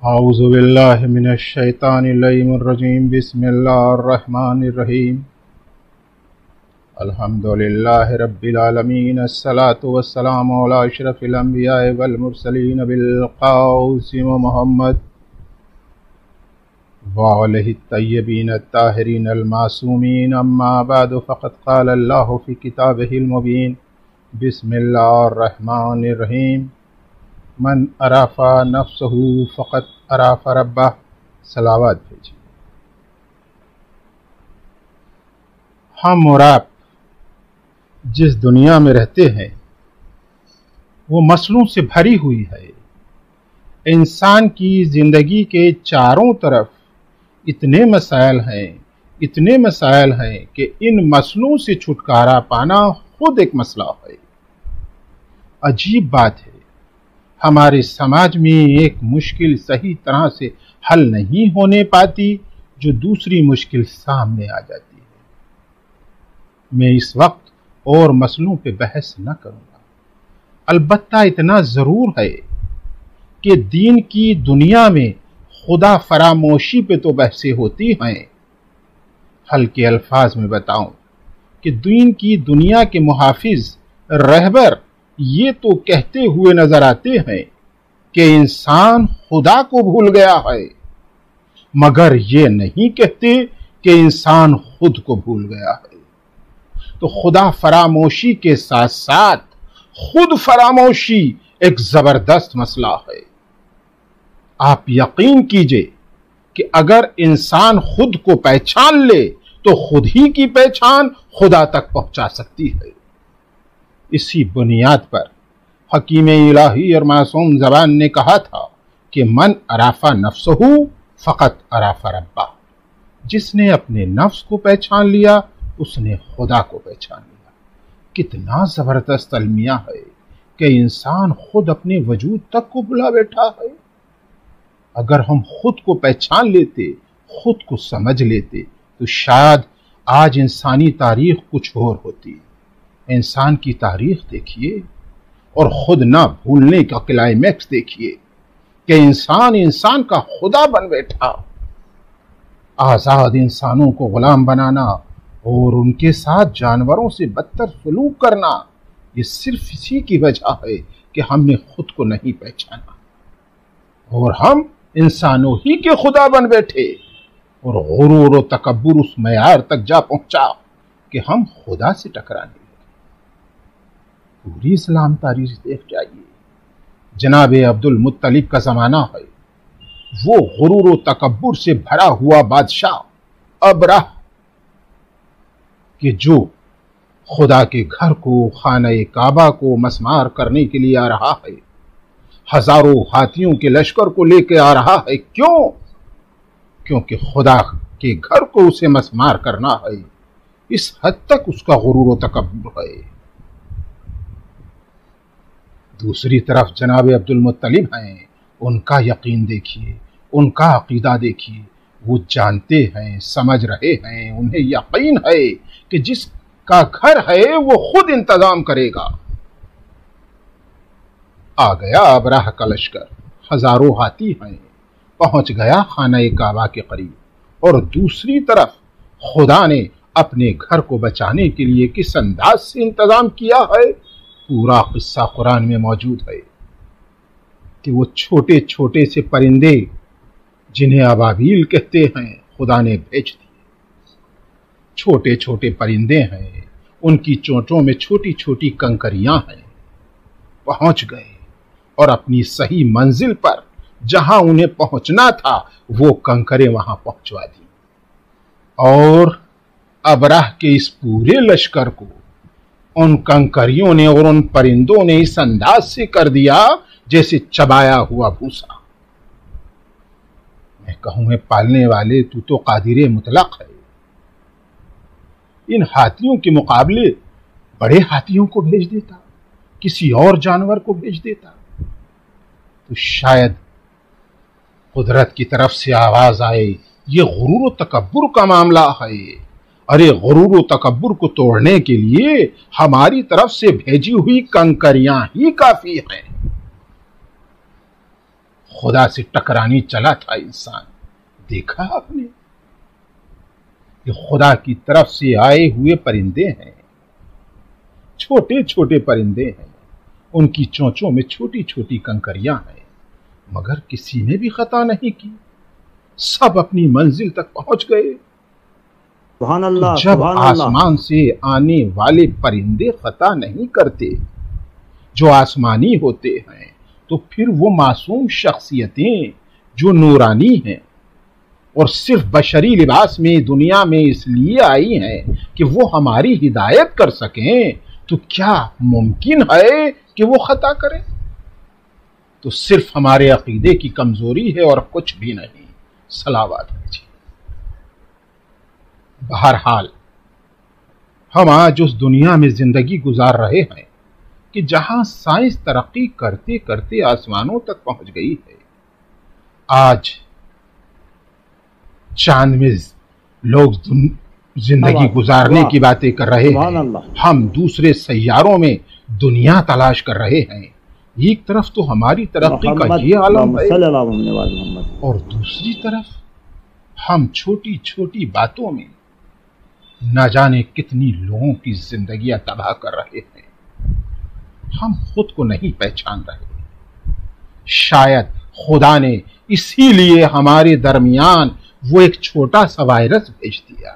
اعوذ باللہ من الشیطان اللعین الرجیم بسم اللہ الرحمن الرحیم الحمدللہ رب العالمین الصلاة والسلام علی اشرف الانبیاء والمرسلین بالقاسم محمد وعلیہ الطیبین الطاہرین المعصومین اما بعد فقد قال اللہ فی کتابہ المبین بسم اللہ الرحمن الرحیم من عرف نفسہ فقط عرف ربہ. صلوات بھیجیے. ہم اور آپ جس دنیا میں رہتے ہیں وہ مسئلوں سے بھری ہوئی ہے. انسان کی زندگی کے چاروں طرف اتنے مسائل ہیں کہ ان مسئلوں سے چھٹکارا پانا خود ایک مسئلہ ہے. عجیب بات ہے، ہمارے سماج میں ایک مشکل صحیح طرح سے حل نہیں ہونے پاتی جو دوسری مشکل سامنے آ جاتی ہے. میں اس وقت اور مسئلوں پہ بحث نہ کروں گا، البتہ اتنا ضرور ہے کہ دین کی دنیا میں خدا فراموشی پہ تو بحثیں ہوتی ہیں. ہلکے الفاظ میں بتاؤں کہ دین کی دنیا کے محافظ رہبر یہ تو کہتے ہوئے نظر آتے ہیں کہ انسان خدا کو بھول گیا ہے، مگر یہ نہیں کہتے کہ انسان خود کو بھول گیا ہے. تو خدا فراموشی کے ساتھ ساتھ خود فراموشی ایک زبردست مسئلہ ہے. آپ یقین کیجئے کہ اگر انسان خود کو پہچان لے تو خود ہی کی پہچان خدا تک پہنچا سکتی ہے. اسی بنیاد پر حکیم الہی اور معصوم زبان نے کہا تھا کہ من عرف نفسہ فقط عرف ربہ. جس نے اپنے نفس کو پہچان لیا اس نے خدا کو پہچان لیا. کتنا زبردست المیہ ہے کہ انسان خود اپنے وجود تک کو بھلا بیٹھا ہے. اگر ہم خود کو پہچان لیتے، خود کو سمجھ لیتے تو شاید آج انسانی تاریخ کچھ اور ہوتی. انسان کی تاریخ دیکھیے اور خود نہ بھولنے کا کلائمیکس دیکھیے کہ انسان کا خدا بن بیٹھا. آزاد انسانوں کو غلام بنانا اور ان کے ساتھ جانوروں سے بدتر سلوک کرنا، یہ صرف اسی کی وجہ ہے کہ ہم نے خود کو نہیں پہچانا اور ہم انسانوں ہی کے خدا بن بیٹھے. اور غرور و تکبر اس معیار تک جا پہنچا کہ ہم خدا سے ٹکرانے لگے. پوری اسلام تاریخ دیکھ جائیے، جناب عبد المطلب کا زمانہ ہے. وہ غرور و تکبر سے بھرا ہوا بادشاہ ابرہ کہ جو خدا کے گھر کو، خانہ کعبہ کو مسمار کرنے کے لیے آ رہا ہے، ہزاروں ہاتھیوں کے لشکر کو لے کے آ رہا ہے. کیونکہ خدا کے گھر کو اسے مسمار کرنا ہے. اس حد تک اس کا غرور و تکبر ہے. دوسری طرف جناب عبد المطلب ہیں، ان کا یقین دیکھیے، ان کا عقیدہ دیکھیے. وہ جانتے ہیں، سمجھ رہے ہیں، انہیں یقین ہے کہ جس کا گھر ہے وہ خود انتظام کرے گا. آ گیا ابراہ کا لشکر، ہزاروں ہاتھی ہیں، پہنچ گیا خانہ کعبہ کے قریب. اور دوسری طرف خدا نے اپنے گھر کو بچانے کے لیے کس انداز سے انتظام کیا ہے، پورا قصہ قرآن میں موجود ہے. کہ وہ چھوٹے چھوٹے سے پرندے جنہیں ابابیل کہتے ہیں خدا نے بھیج دیے. چھوٹے چھوٹے پرندے ہیں، ان کی چونچوں میں چھوٹی چھوٹی کنکریاں ہیں. پہنچ گئے اور اپنی صحیح منزل پر جہاں انہیں پہنچنا تھا وہ کنکریں وہاں پہنچوا دی. اور ابرہ کے اس پورے لشکر کو ان کنکریوں نے اور ان پرندوں نے اس انداز سے کر دیا جیسے چبایا ہوا بھوسا. میں کہوں ہے پالنے والے تو قادر مطلق ہے. ان ہاتھیوں کے مقابلے بڑے ہاتھیوں کو بھیج دیتا، کسی اور جانور کو بھیج دیتا تو شاید قدرت کی طرف سے آواز آئے یہ غرور و تکبر کا معاملہ ہے. ارے غرور و تکبر کو توڑنے کے لیے ہماری طرف سے بھیجی ہوئی کنکریاں ہی کافی ہیں. خدا سے ٹکرانے چلا تھا انسان، دیکھا آپ نے؟ یہ خدا کی طرف سے آئے ہوئے پرندے ہیں، چھوٹے چھوٹے پرندے ہیں، ان کی چونچوں میں چھوٹی چھوٹی کنکریاں ہیں، مگر کسی نے بھی خطا نہیں کی، سب اپنی منزل تک پہنچ گئے۔ سبحان اللہ، جب سبحان اللہ۔ آسمان سے آنے والے پرندے خطا نہیں کرتے، جو آسمانی ہوتے ہیں، تو پھر وہ معصوم شخصیتیں جو نورانی ہیں اور صرف بشری لباس میں دنیا میں اس لیے آئی ہیں کہ وہ ہماری ہدایت کر سکیں، تو کیا ممکن ہے کہ وہ خطا کریں؟ تو صرف ہمارے عقیدے کی کمزوری ہے اور کچھ بھی نہیں۔ صلوات ہے جی۔ بہرحال ہم آج اس دنیا میں زندگی گزار رہے ہیں کہ جہاں سائنس ترقی کرتے کرتے آسمانوں تک پہنچ گئی ہے۔ آج چاند میں لوگ زندگی گزارنے کی باتیں کر رہے ہیں، ہم دوسرے سیاروں میں دنیا تلاش کر رہے ہیں۔ ایک طرف تو ہماری ترقی کا یہ عالم ہے اور دوسری طرف ہم چھوٹی چھوٹی باتوں میں نہ جانے کتنی لوگوں کی زندگیاں تباہ کر رہے ہیں۔ ہم خود کو نہیں پہچان رہے۔ شاید خدا نے اسی لیے ہمارے درمیان وہ ایک چھوٹا سا وائرس بھیج دیا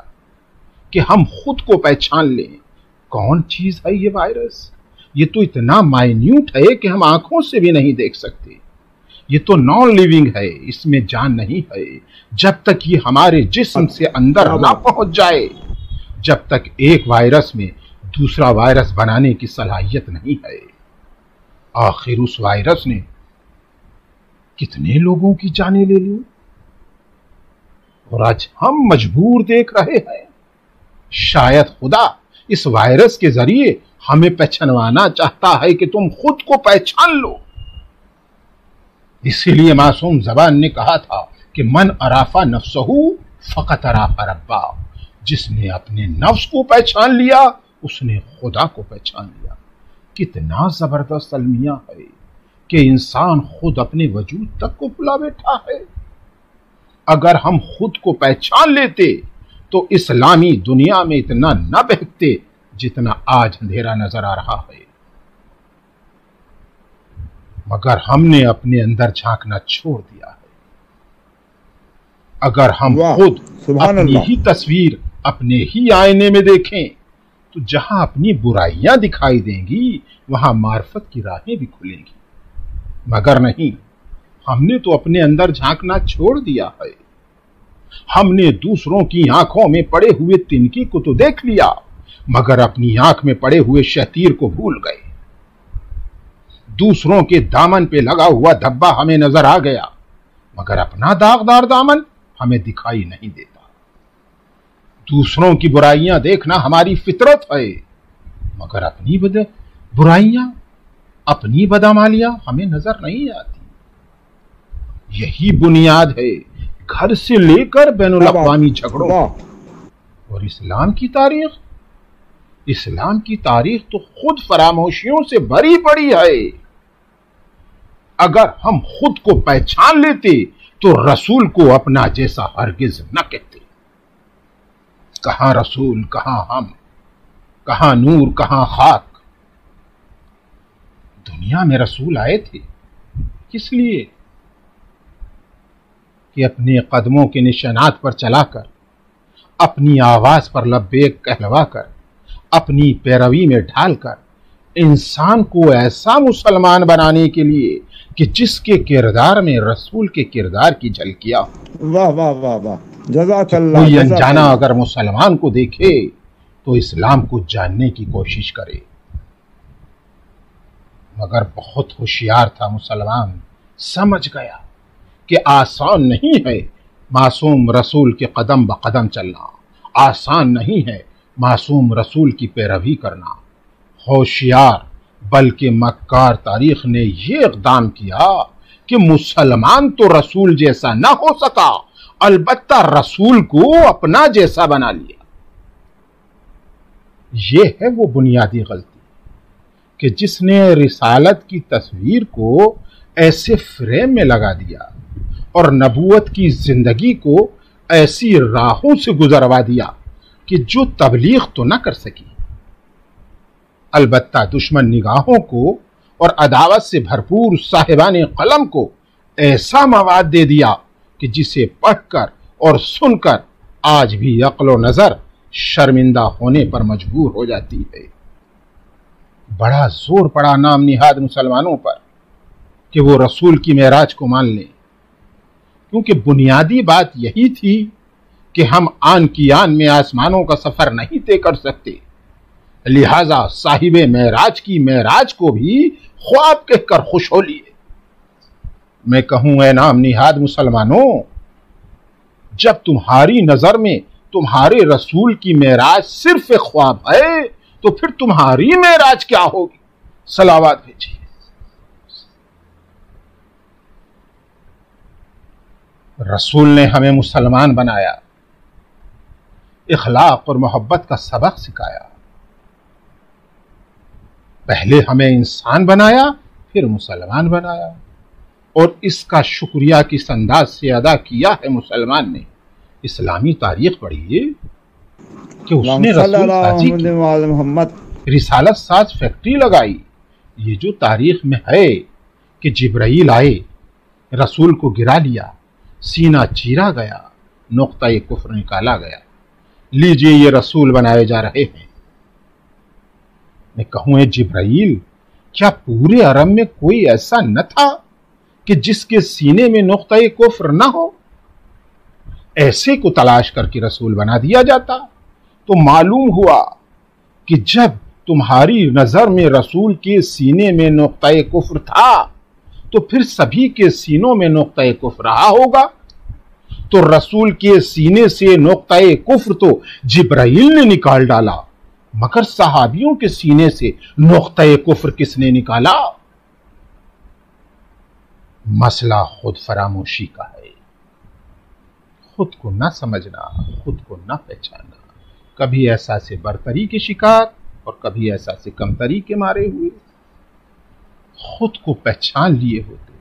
کہ ہم خود کو پہچان لیں۔ کون چیز ہے یہ وائرس؟ یہ تو اتنا مائنیوٹ ہے کہ ہم آنکھوں سے بھی نہیں دیکھ سکتے۔ یہ تو نان لیونگ ہے، اس میں جان نہیں ہے۔ جب تک یہ ہمارے جسم سے اندر نہ پہنچ جائے، جب تک ایک وائرس میں دوسرا وائرس بنانے کی صلاحیت نہیں ہے۔ آخر اس وائرس نے کتنے لوگوں کی جانیں لے لی اور آج ہم مجبور دیکھ رہے ہیں۔ شاید خدا اس وائرس کے ذریعے ہمیں پہچانوانا چاہتا ہے کہ تم خود کو پہچان لو۔ اسی لیے معصوم زبان نے کہا تھا کہ من عرف نفسہ فقط عرف ربہ، جس نے اپنے نفس کو پہچان لیا اس نے خدا کو پہچان لیا۔ کتنا زبردست المیہ ہے کہ انسان خود اپنے وجود تک کو بھلا بیٹھا ہے۔ اگر ہم خود کو پہچان لیتے تو اسلامی دنیا میں اتنا نہ بہکتے جتنا آج اندھیرا نظر آ رہا ہے، مگر ہم نے اپنے اندر جھانکنا چھوڑ دیا ہے۔ اگر ہم خود اپنی ہی تصویر اپنے ہی آئینے میں دیکھیں تو جہاں اپنی برائیاں دکھائی دیں گی وہاں معرفت کی راہیں بھی کھلیں گی، مگر نہیں، ہم نے تو اپنے اندر جھانکنا چھوڑ دیا ہے۔ ہم نے دوسروں کی آنکھوں میں پڑے ہوئے تنکی کو تو دیکھ لیا، مگر اپنی آنکھ میں پڑے ہوئے شہتیر کو بھول گئے۔ دوسروں کے دامن پہ لگا ہوا دھبا ہمیں نظر آ گیا، مگر اپنا داغدار دامن ہمیں دکھائی نہیں دیتا۔ دوسروں کی برائیاں دیکھنا ہماری فطرت ہے، مگر اپنی برائیاں، اپنی بدعمالیاں ہمیں نظر نہیں آتی۔ یہی بنیاد ہے گھر سے لے کر بین الاقوامی جھگڑوں اور اسلام کی تاریخ تو خود فراموشیوں سے بھری پڑی ہے۔ اگر ہم خود کو پہچان لیتے تو رسول کو اپنا جیسا ہرگز نہ کہتے۔ کہاں رسول، کہاں ہم، کہاں نور، کہاں خاک۔ دنیا میں رسول آئے تھے کس لیے؟ کہ اپنے قدموں کے نشانات پر چلا کر، اپنی آواز پر لبیک کہلوا کر، اپنی پیروی میں ڈھال کر انسان کو ایسا مسلمان بنانے کے لیے کہ جس کے کردار میں رسول کے کردار کی جھلکیاں ہو۔ واہ واہ واہ واہ، جزاک اللہ۔ کوئی انجانا اگر مسلمان کو دیکھے تو اسلام کو جاننے کی کوشش کرے، مگر بہت ہوشیار تھا مسلمان، سمجھ گیا کہ آسان نہیں ہے معصوم رسول کے قدم بقدم چلنا، آسان نہیں ہے معصوم رسول کی پیروی کرنا۔ ہوشیار بلکہ مکار تاریخ نے یہ اقدام کیا کہ مسلمان تو رسول جیسا نہ ہو سکا، البتہ رسول کو اپنا جیسا بنا لیا۔ یہ ہے وہ بنیادی غلطی کہ جس نے رسالت کی تصویر کو ایسے فریم میں لگا دیا اور نبوت کی زندگی کو ایسی راہوں سے گزروا دیا کہ جو تبلیغ تو نہ کر سکی، البتہ دشمن نگاہوں کو اور عداوت سے بھرپور صاحبان قلم کو ایسا مواد دے دیا کہ جسے پڑھ کر اور سن کر آج بھی عقل و نظر شرمندہ ہونے پر مجبور ہو جاتی ہے۔ بڑا زور پڑا نام نہاد مسلمانوں پر کہ وہ رسول کی معراج کو مان لیں، کیونکہ بنیادی بات یہی تھی کہ ہم آن کی آن میں آسمانوں کا سفر نہیں طے کر سکتے، لہذا صاحب معراج کی معراج کو بھی خواب کہہ کر خوش ہو لیے۔ میں کہوں اے نام نہاد مسلمانوں، جب تمہاری نظر میں تمہارے رسول کی معراج صرف ایک خواب ہے تو پھر تمہاری معراج کیا ہوگی؟ صلوات بھیجیے۔ رسول نے ہمیں مسلمان بنایا، اخلاق اور محبت کا سبق سکھایا۔ پہلے ہمیں انسان بنایا، پھر مسلمان بنایا، اور اس کا شکریہ کس انداز سے ادا کیا ہے مسلمان نے۔ اسلامی تاریخ پڑھیے کہ اس نے رسالت ساز فیکٹری لگائی۔ یہ جو تاریخ میں ہے کہ جبرائیل آئے، رسول کو گرا لیا، سینہ چیرا گیا، نقطۂ کفر نکالا گیا، لیجئے یہ رسول بنائے جا رہے ہیں۔ میں کہوں اے جبرائیل، کیا پورے عرب میں کوئی ایسا نہ تھا کہ جس کے سینے میں نقطۂ کفر نہ ہو؟ ایسے کو تلاش کر کے رسول بنا دیا جاتا تو معلوم ہوا کہ جب تمہاری نظر میں رسول کے سینے میں نقطۂ کفر تھا تو پھر سبھی کے سینوں میں نقطۂ کفر رہا ہوگا۔ تو رسول کے سینے سے نقطۂ کفر تو جبرائیل نے نکال ڈالا، مگر صحابیوں کے سینے سے نقطۂ کفر کس نے نکالا؟ مسئلہ خود فراموشی کا ہے، خود کو نہ سمجھنا، خود کو نہ پہچاننا، کبھی احساس برتری کے شکار اور کبھی احساس کمتری کے مارے ہوئے۔ خود کو پہچان لیے ہوتے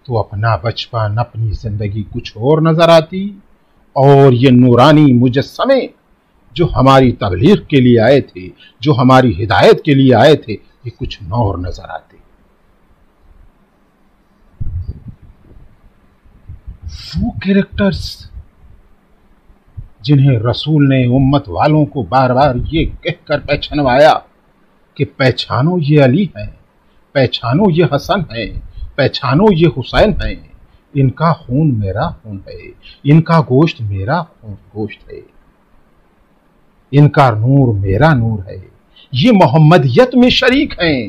تو اپنا بچپن، اپنی زندگی کچھ اور نظر آتی، اور یہ نورانی مجسمے جو ہماری تبلیغ کے لیے آئے تھے، جو ہماری ہدایت کے لیے آئے تھے، یہ کچھ اور نظر آتے۔ وہ کریکٹرز جنہیں رسول نے امت والوں کو بار بار یہ کہہ کر پہچانوایا کہ پہچانو یہ علی ہیں، پہچانو یہ حسن ہیں، پہچانو یہ حسین ہیں، ان کا خون میرا خون ہے، ان کا گوشت میرا گوشت ہے، ان کا نور میرا نور ہے، یہ محمدیت میں شریک ہیں،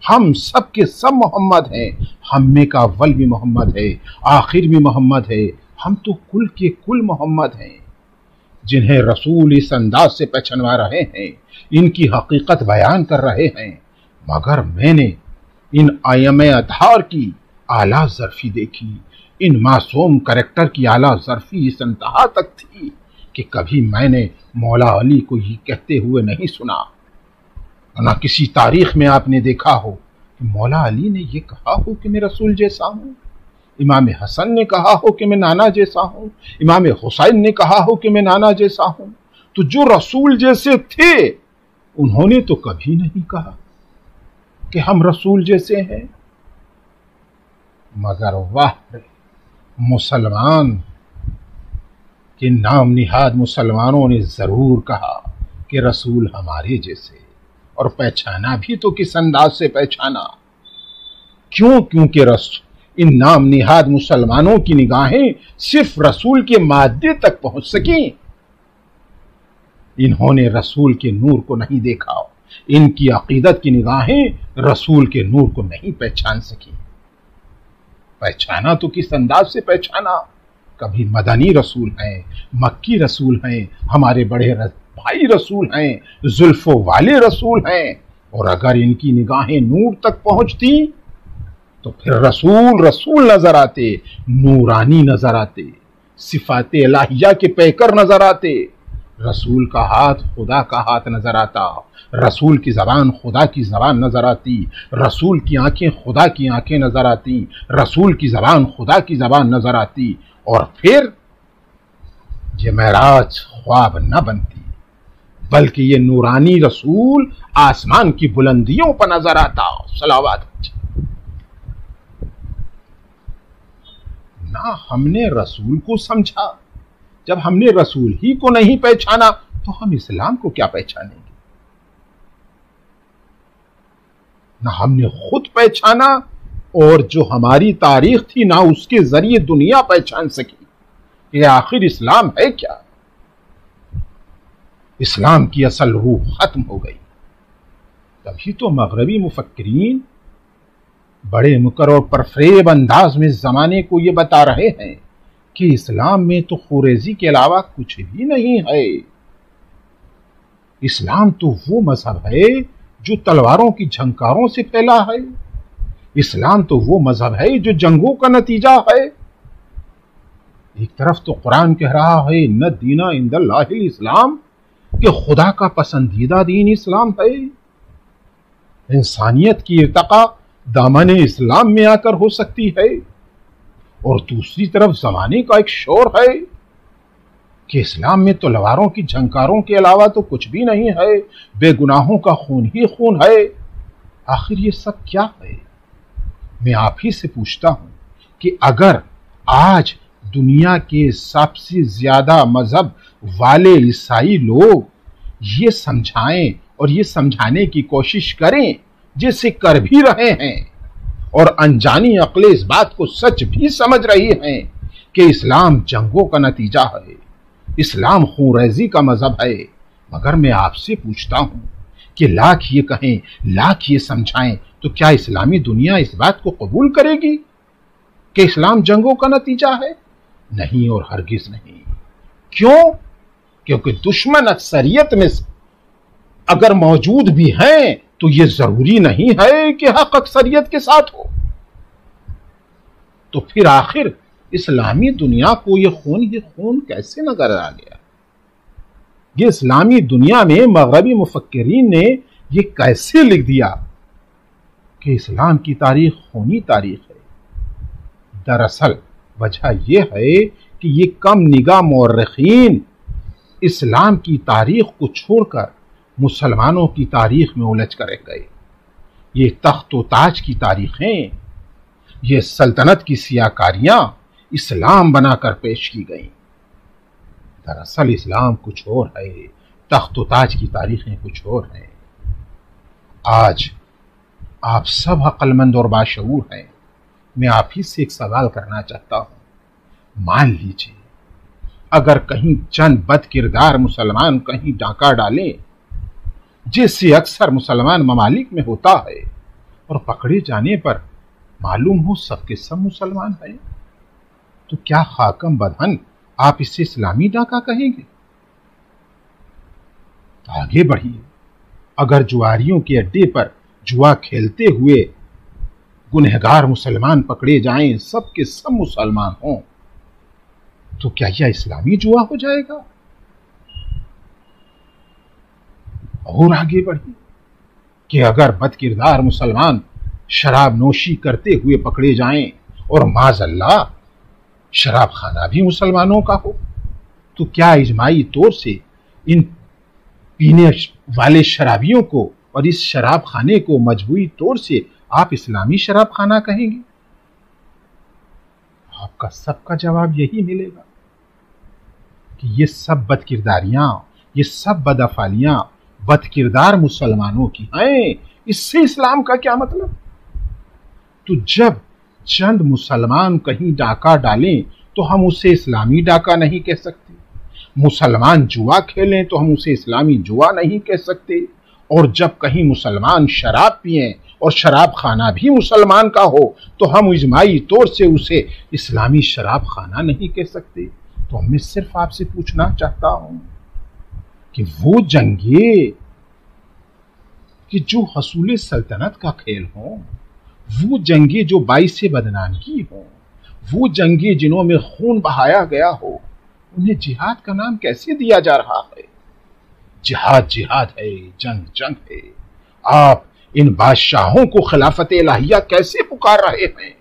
ہم سب کے سب محمد ہیں، ہم میں کا اول بھی محمد ہے، آخر بھی محمد ہے، ہم تو کل کے کل محمد ہیں۔ جنہیں رسول اس انداز سے پہچانوا رہے ہیں، ان کی حقیقت بیان کر رہے ہیں، مگر میں نے ان آئمہ اطہار کی اعلیٰ ظرفی دیکھی، ان معصوم کریکٹر کی اعلیٰ ظرفی اس انتہا تک تھی کہ کبھی میں نے مولا علی کو یہ کہتے ہوئے نہیں سنا، نہ کسی تاریخ میں آپ نے دیکھا ہو کہ مولا علی نے یہ کہا ہو کہ میں رسول جیسا ہوں، امام حسن نے کہا ہو کہ میں نانا جیسا ہوں، امام حسین نے کہا ہو کہ میں نانا جیسا ہوں۔ تو جو رسول جیسے تھے انہوں نے تو کبھی نہیں کہا کہ ہم رسول جیسے ہیں، مگر واہ مسلمان کے نام نہاد مسلمانوں نے ضرور کہا کہ رسول ہمارے جیسے، اور پہچانا بھی تو کس انداز سے پہچانا؟ کیونکہ ان نام نہاد مسلمانوں کی نگاہیں صرف رسول کے مادے تک پہنچ سکیں، انہوں نے رسول کے نور کو نہیں دیکھا، ان کی عقیدت کی نگاہیں رسول کے نور کو نہیں پہچان سکیں۔ پہچانا تو کس انداز سے پہچانا؟ کبھی مدنی رسول ہیں، مکی رسول ہیں، ہمارے بڑے بھائی رسول ہیں، زلفوں والے رسول ہیں، اور اگر ان کی نگاہیں نور تک پہنچتی تو پھر رسول نظر آتے، نورانی نظر آتے، صفات الہیہ کے پیکر نظر آتے، رسول کا ہاتھ خدا کا ہاتھ نظر آتا، رسول کی زبان خدا کی زبان نظر آتی، رسول کی آنکھیں خدا کی آنکھیں نظر آتی، رسول کی زبان خدا کی زبان نظر آتی، اور پھر یہ معراج خواب نہ بنتی، بلکہ یہ نورانی رسول آسمان کی بلندیوں پر نظر آتا۔ صلوات۔ نہ ہم نے رسول کو سمجھا، جب ہم نے رسول ہی کو نہیں پہچانا تو ہم اسلام کو کیا پہچانیں گے؟ نہ ہم نے خود پہچانا، اور جو ہماری تاریخ تھی نہ اس کے ذریعے دنیا پہچان سکی کہ آخر اسلام ہے کیا۔ اسلام کی اصل روح ختم ہو گئی۔ تبھی تو مغربی مفکرین بڑے مکرر پر فریب انداز میں زمانے کو یہ بتا رہے ہیں کہ اسلام میں تو خوریزی کے علاوہ کچھ بھی نہیں ہے۔ اسلام تو وہ مذہب ہے جو تلواروں کی جھنکاروں سے پھیلا ہے، اسلام تو وہ مذہب ہے جو جنگوں کا نتیجہ ہے۔ ایک طرف تو قرآن کہہ رہا ہے نہ دینا عند اللہ الاسلام، کہ خدا کا پسندیدہ دین اسلام ہے، انسانیت کی ارتقاء دامن اسلام میں آ کر ہو سکتی ہے، اور دوسری طرف زمانے کا ایک شور ہے کہ اسلام میں تلواروں کی جھنکاروں کے علاوہ تو کچھ بھی نہیں ہے، بے گناہوں کا خون ہی خون ہے۔ آخر یہ سب کیا ہے؟ میں آپ ہی سے پوچھتا ہوں کہ اگر آج دنیا کے سب سے زیادہ مذہب والے عیسائی لوگ یہ سمجھائیں اور یہ سمجھانے کی کوشش کریں، جیسے کر بھی رہے ہیں، اور انجانی عقل اس بات کو سچ بھی سمجھ رہی ہیں کہ اسلام جنگوں کا نتیجہ ہے، اسلام خون ریزی کا مذہب ہے، مگر میں آپ سے پوچھتا ہوں کہ لاکھ یہ کہیں، لاکھ یہ سمجھائیں، تو کیا اسلامی دنیا اس بات کو قبول کرے گی کہ اسلام جنگوں کا نتیجہ ہے؟ نہیں، اور ہرگز نہیں۔ کیوں؟ کیونکہ دشمن اکثریت میں اگر موجود بھی ہیں تو یہ ضروری نہیں ہے کہ حق اکثریت کے ساتھ ہو۔ تو پھر آخر اسلامی دنیا کو یہ خون کیسے نظر آ گیا؟ یہ اسلامی دنیا میں مغربی مفکرین نے یہ کیسے لکھ دیا کہ اسلام کی تاریخ خونی تاریخ ہے؟ دراصل وجہ یہ ہے کہ یہ کم نگاہ مورخین اسلام کی تاریخ کو چھوڑ کر مسلمانوں کی تاریخ میں الجھ کر رہ گئے۔ یہ تخت و تاج کی تاریخیں، یہ سلطنت کی سیاکاریاں اسلام بنا کر پیش کی گئیں۔ دراصل اسلام کچھ اور ہے، تخت و تاج کی تاریخیں کچھ اور ہیں۔ آج آپ سب عقل مند اور باشعور ہیں، میں آپ ہی سے ایک سوال کرنا چاہتا ہوں۔ مان لیجیے اگر کہیں چند بد کردار مسلمان کہیں ڈاکہ ڈالیں، جیسے اکثر مسلمان ممالک میں ہوتا ہے، اور پکڑے جانے پر معلوم ہو سب کے سب مسلمان ہیں، تو کیا خاکم بدہن آپ اسے اسلامی ڈاکہ کہیں گے؟ آگے بڑھیے، اگر جواریوں کے اڈے پر جوا کھیلتے ہوئے گنہگار مسلمان پکڑے جائیں، سب کے سب مسلمان ہوں، تو کیا یہ اسلامی جوا ہو جائے گا؟ اور آگے بڑھیے کہ اگر بد کردار مسلمان شراب نوشی کرتے ہوئے پکڑے جائیں اور معاذ اللہ شراب خانہ بھی مسلمانوں کا ہو، تو کیا اجماعی طور سے ان پینے والے شرابیوں کو اور اس شراب خانے کو مجموعی طور سے آپ اسلامی شراب خانہ کہیں گے؟ آپ کا سب کا جواب یہی ملے گا کہ یہ سب بد کرداریاں، یہ سب بد افعالیاں بد کردار مسلمانوں کی ہیں، اس سے اسلام کا کیا مطلب؟ تو جب چند مسلمان کہیں ڈاکہ ڈالیں تو ہم اسے اسلامی ڈاکہ نہیں کہہ سکتے، مسلمان جوا کھیلیں تو ہم اسے اسلامی جوا نہیں کہہ سکتے، اور جب کہیں مسلمان شراب پئیں اور شراب خانہ بھی مسلمان کا ہو تو ہم اجماعی طور سے اسے اسلامی شراب خانہ نہیں کہہ سکتے۔ تو میں صرف آپ سے پوچھنا چاہتا ہوں کہ وہ جنگیں کہ جو حصول سلطنت کا کھیل ہوں، وہ جنگیں جو باعث بدنامی ہوں، وہ جنگیں جنہوں میں خون بہایا گیا ہو، انہیں جہاد کا نام کیسے دیا جا رہا ہے؟ جہاد جہاد ہے، جنگ جنگ ہے، آپ ان بادشاہوں کو خلافت الہیہ کیسے پکار رہے ہیں؟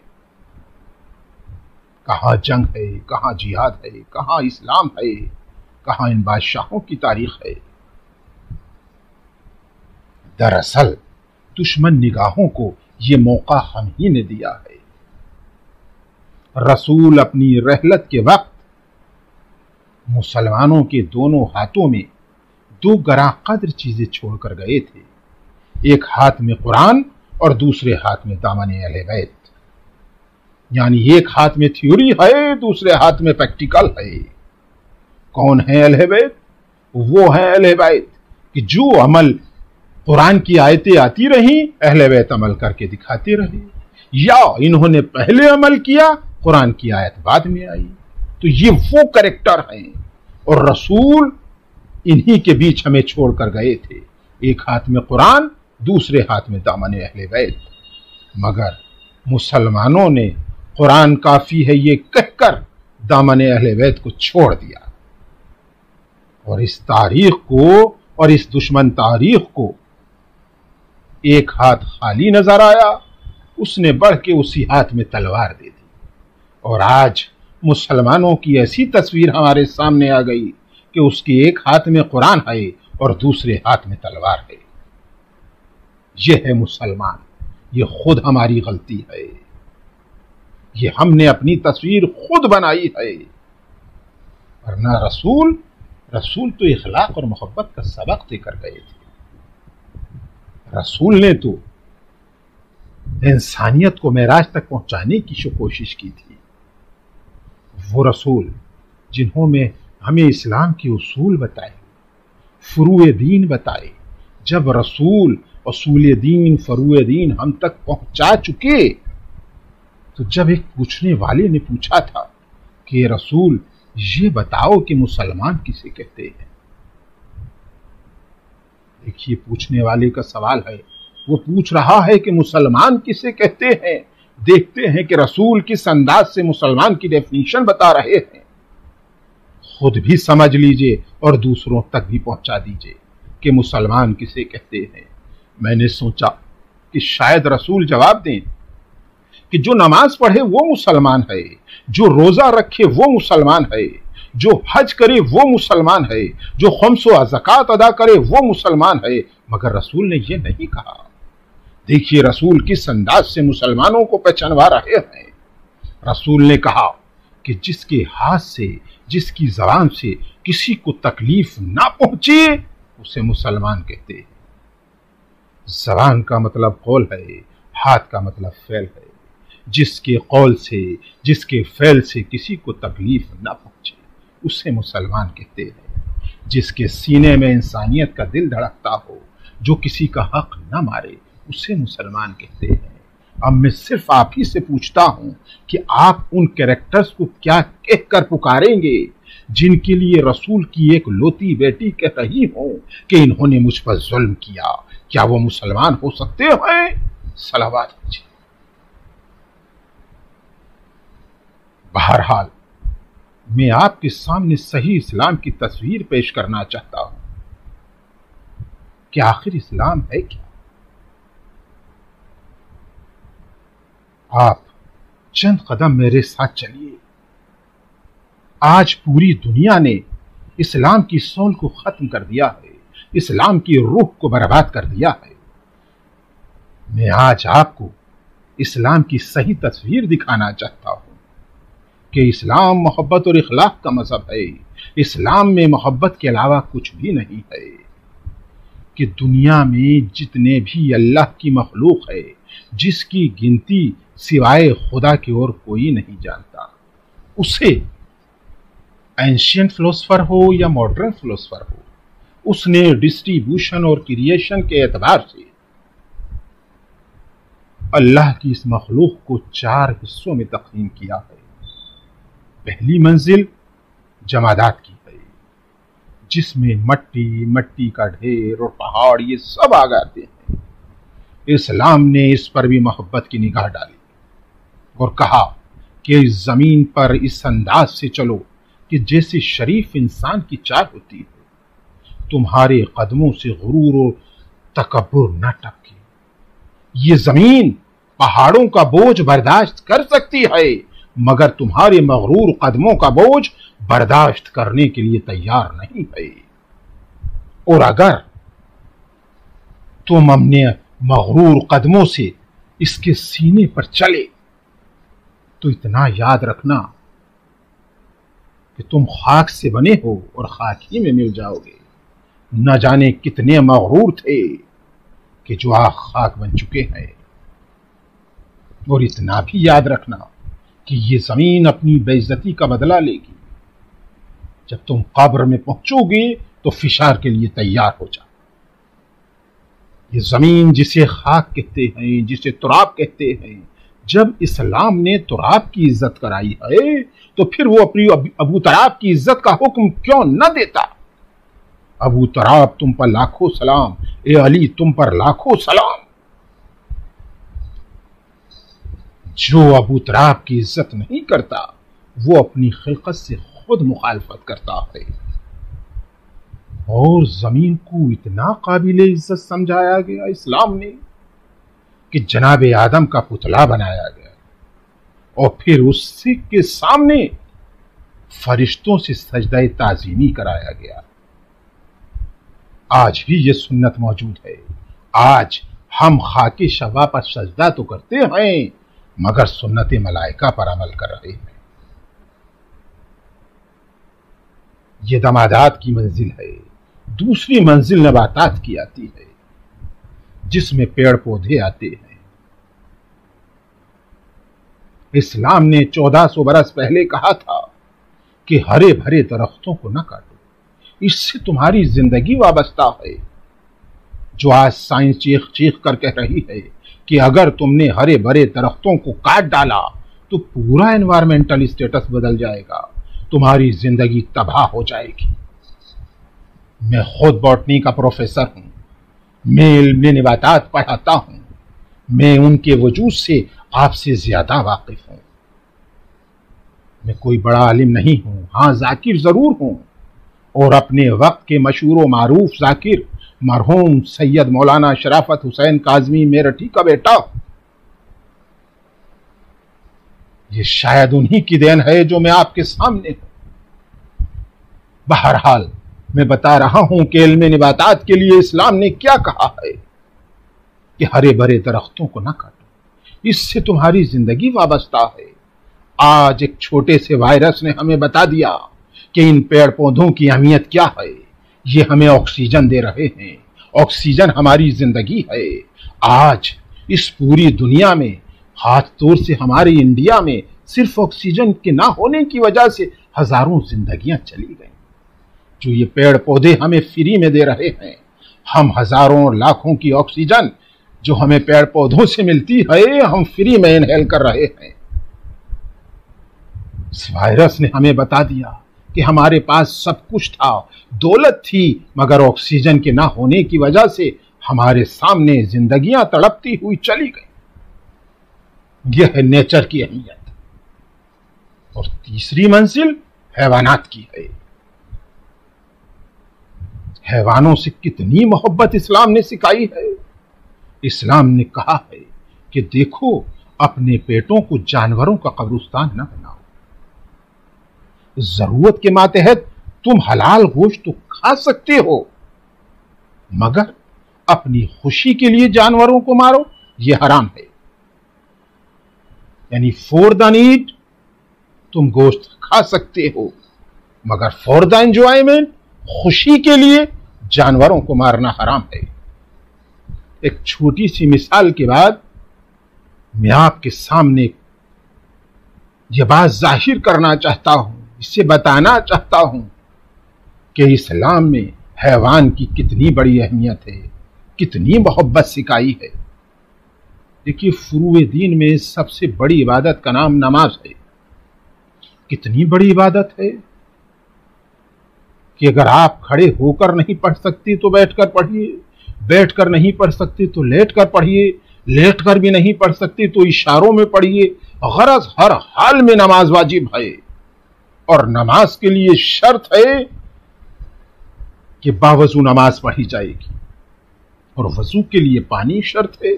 کہاں جنگ ہے، کہاں جہاد ہے، کہاں اسلام ہے، کہاں ان بادشاہوں کی تاریخ ہے؟ دراصل دشمن نگاہوں کو یہ موقع ہم ہی نے دیا ہے۔ رسول اپنی رحلت کے وقت مسلمانوں کے دونوں ہاتھوں میں دو گراں قدر چیزیں چھوڑ کر گئے تھے، ایک ہاتھ میں قرآن اور دوسرے ہاتھ میں دامن اہل بیت۔ یعنی ایک ہاتھ میں تھیوری ہے، دوسرے ہاتھ میں پریکٹیکل ہے۔ کون ہے اہل بیت؟ وہ ہے اہل بیت کہ جو عمل قرآن کی آیتیں آتی رہیں اہل بیت عمل کر کے دکھاتے رہے، یا انہوں نے پہلے عمل کیا قرآن کی آیت بعد میں آئی۔ تو یہ وہ کریکٹر ہیں، اور رسول انہی کے بیچ ہمیں چھوڑ کر گئے تھے، ایک ہاتھ میں قرآن، دوسرے ہاتھ میں دامن اہل بیت۔ مگر مسلمانوں نے قرآن کافی ہے یہ کہہ کر دامن اہل بیت کو چھوڑ دیا، اور اس تاریخ کو اور اس دشمن تاریخ کو ایک ہاتھ خالی نظر آیا، اس نے بڑھ کے اسی ہاتھ میں تلوار دے دی، اور آج مسلمانوں کی ایسی تصویر ہمارے سامنے آ گئی کہ اس کے ایک ہاتھ میں قرآن ہے اور دوسرے ہاتھ میں تلوار ہے۔ یہ ہے مسلمان، یہ خود ہماری غلطی ہے، یہ ہم نے اپنی تصویر خود بنائی ہے، ورنہ رسول تو اخلاق اور محبت کا سبق دے کر گئے تھے۔ رسول نے تو انسانیت کو معراج تک پہنچانے کی کوشش کی تھی۔ وہ رسول جنہوں میں ہمیں اسلام کے اصول بتائے، فروع دین بتائے، جب رسول اصول دین فروع دین ہم تک پہنچا چکے تو جب ایک پوچھنے والے نے پوچھا تھا کہ رسول یہ بتاؤ کہ مسلمان کسے کہتے ہیں، دیکھیے پوچھنے والے کا سوال ہے، وہ پوچھ رہا ہے کہ مسلمان کسے کہتے ہیں۔ دیکھتے ہیں کہ رسول کس انداز سے مسلمان کی ڈیفینیشن بتا رہے ہیں، خود بھی سمجھ لیجئے اور دوسروں تک بھی پہنچا دیجئے کہ مسلمان کسے کہتے ہیں۔ میں نے سوچا کہ شاید رسول جواب دیں کہ جو نماز پڑھے وہ مسلمان ہے، جو روزہ رکھے وہ مسلمان ہے، جو حج کرے وہ مسلمان ہے، جو خمس و زکوٰۃ ادا کرے وہ مسلمان ہے، مگر رسول نے یہ نہیں کہا۔ دیکھیے رسول کس انداز سے مسلمانوں کو پہچانوا رہے ہیں۔ رسول نے کہا کہ جس کے ہاتھ سے، جس کی زبان سے کسی کو تکلیف نہ پہنچے اسے مسلمان کہتے ہیں۔ زبان کا مطلب قول ہے، ہاتھ کا مطلب فعل ہے۔ جس کے قول سے، جس کے فعل سے کسی کو تکلیف نہ پہنچے اسے مسلمان کہتے ہیں۔ جس کے سینے میں انسانیت کا دل دھڑکتا ہو، جو کسی کا حق نہ مارے اسے مسلمان کہتے ہیں۔ اب میں صرف آپ ہی سے پوچھتا ہوں کہ آپ ان کیریکٹرز کو کیا کہہ کر پکاریں گے جن کے لیے رسول کی ایک لوتی بیٹی کہہ رہی ہوں کہ انہوں نے مجھ پر ظلم کیا؟ کیا وہ مسلمان ہو سکتے ہیں؟ صلوات کیجیے۔ بہرحال میں آپ کے سامنے صحیح اسلام کی تصویر پیش کرنا چاہتا ہوں کہ آخر اسلام ہے کیا۔ آپ چند قدم میرے ساتھ چلیے۔ آج پوری دنیا نے اسلام کی سول کو ختم کر دیا ہے، اسلام کی روح کو برباد کر دیا ہے۔ میں آج آپ کو اسلام کی صحیح تصویر دکھانا چاہتا ہوں کہ اسلام محبت اور اخلاق کا مذہب ہے۔ اسلام میں محبت کے علاوہ کچھ بھی نہیں ہے، کہ دنیا میں جتنے بھی اللہ کی مخلوق ہے جس کی گنتی سوائے خدا کی اور کوئی نہیں جانتا، اسے اینشینٹ فلسفر ہو یا ماڈرن فلسفر ہو، اس نے ڈسٹریبیوشن اور کریشن کے اعتبار سے اللہ کی اس مخلوق کو 4 حصوں میں تقسیم کیا ہے۔ پہلی منزل جمادات کی ہے، جس میں مٹی کا ڈھیر اور پہاڑ یہ سب آ جاتے ہیں۔ اسلام نے اس پر بھی محبت کی نگاہ ڈالی اور کہا کہ اس زمین پر اس انداز سے چلو کہ جیسے شریف انسان کی چال ہوتی ہے، تمہارے قدموں سے غرور و تکبر نہ ٹپکے۔ یہ زمین پہاڑوں کا بوجھ برداشت کر سکتی ہے، مگر تمہارے مغرور قدموں کا بوجھ برداشت کرنے کے لیے تیار نہیں ہے۔ اور اگر تم اپنے مغرور قدموں سے اس کے سینے پر چلے تو اتنا یاد رکھنا کہ تم خاک سے بنے ہو اور خاک ہی میں مل جاؤ گے۔ نہ جانے کتنے مغرور تھے کہ جو آج خاک بن چکے ہیں۔ اور اتنا بھی یاد رکھنا کہ یہ زمین اپنی بے عزتی کا بدلہ لے گی۔ جب تم قبر میں پہنچو گے تو فشار کے لیے تیار ہو جاؤ۔ یہ زمین جسے خاک کہتے ہیں، جسے تراب کہتے ہیں، جب اسلام نے تراب کی عزت کرائی ہے تو پھر وہ اپنی ابو تراب کی عزت کا حکم کیوں نہ دیتا؟ ابو تراب تم پر لاکھوں سلام، اے علی تم پر لاکھوں سلام۔ جو ابو تراب کی عزت نہیں کرتا وہ اپنی خلقت سے خود مخالفت کرتا ہے۔ اور زمین کو اتنا قابل عزت سمجھایا گیا اسلام نے کہ جناب آدم کا پتلا بنایا گیا اور پھر اس کے سامنے فرشتوں سے سجدہ تعظیمی کرایا گیا۔ آج بھی یہ سنت موجود ہے۔ آج ہم خاک شبا پر سجدہ تو کرتے ہیں مگر سنت ملائکہ پر عمل کر رہے ہیں۔ یہ دمادات کی منزل ہے۔ دوسری منزل نباتات کی آتی ہے جس میں پیڑ پودے آتے ہیں۔ اسلام نے 1400 برس پہلے کہا تھا کہ ہرے بھرے درختوں کو نہ کاٹو، اس سے تمہاری زندگی وابستہ ہے۔ جو آج سائنس چیخ چیخ کر کہہ رہی ہے کہ اگر تم نے ہرے بھرے درختوں کو کاٹ ڈالا تو پورا انوائرمنٹل اسٹیٹس بدل جائے گا، تمہاری زندگی تباہ ہو جائے گی۔ میں خود باٹنی کا پروفیسر ہوں، میں علم نباتات پڑھاتا ہوں، میں ان کے وجود سے آپ سے زیادہ واقف ہوں۔ میں کوئی بڑا عالم نہیں ہوں، ہاں ذاکر ضرور ہوں، اور اپنے وقت کے مشہور و معروف ذاکر مرحوم سید مولانا شرافت حسین کاظمی میرٹھی کا بیٹا ہوں۔ یہ شاید انہی کی دین ہے جو میں آپ کے سامنے ہوں۔ بہرحال میں بتا رہا ہوں کہ علم نباتات کے لیے اسلام نے کیا کہا ہے کہ ہرے بھرے درختوں کو نہ کاٹو، اس سے تمہاری زندگی وابستہ ہے۔ آج ایک چھوٹے سے وائرس نے ہمیں بتا دیا کہ ان پیڑ پودوں کی اہمیت کیا ہے۔ یہ ہمیں آکسیجن دے رہے ہیں، آکسیجن ہماری زندگی ہے۔ آج اس پوری دنیا میں، خاص طور سے ہمارے انڈیا میں، صرف آکسیجن کے نہ ہونے کی وجہ سے ہزاروں زندگیاں چلی گئیں۔ جو یہ پیڑ پودے ہمیں فری میں دے رہے ہیں، ہم ہزاروں اور لاکھوں کی آکسیجن جو ہمیں پیڑ پودوں سے ملتی ہے ہم فری میں انہیل کر رہے ہیں۔ اس وائرس نے ہمیں بتا دیا کہ ہمارے پاس سب کچھ تھا، دولت تھی، مگر آکسیجن کے نہ ہونے کی وجہ سے ہمارے سامنے زندگیاں تڑپتی ہوئی چلی گئیں۔ یہ ہے نیچر کی اہمیت۔ اور تیسری منزل حیوانات کی ہے۔ حیوانوں سے کتنی محبت اسلام نے سکھائی ہے۔ اسلام نے کہا ہے کہ دیکھو اپنے پیٹوں کو جانوروں کا قبرستان نہ بناؤ۔ ضرورت کے ماتحت تم حلال گوشت تو کھا سکتے ہو، مگر اپنی خوشی کے لیے جانوروں کو مارو یہ حرام ہے۔ یعنی فور دا نیڈ تم گوشت کھا سکتے ہو، مگر فور دا انجوائمنٹ، خوشی کے لیے جانوروں کو مارنا حرام ہے۔ ایک چھوٹی سی مثال کے بعد میں آپ کے سامنے یہ بات ظاہر کرنا چاہتا ہوں، اسے بتانا چاہتا ہوں کہ اسلام میں حیوان کی کتنی بڑی اہمیت ہے، کتنی محبت سکھائی ہے۔ دیکھیے فروع دین میں سب سے بڑی عبادت کا نام نماز ہے۔ کتنی بڑی عبادت ہے کہ اگر آپ کھڑے ہو کر نہیں پڑھ سکتے تو بیٹھ کر پڑھیے، بیٹھ کر نہیں پڑھ سکتے تو لیٹ کر پڑھیے، لیٹ کر بھی نہیں پڑھ سکتے تو اشاروں میں پڑھیے۔ غرض ہر حال میں نماز واجب ہے، اور نماز کے لیے شرط ہے کہ باوضو نماز پڑھی جائے گی اور وضو کے لیے پانی شرط ہے،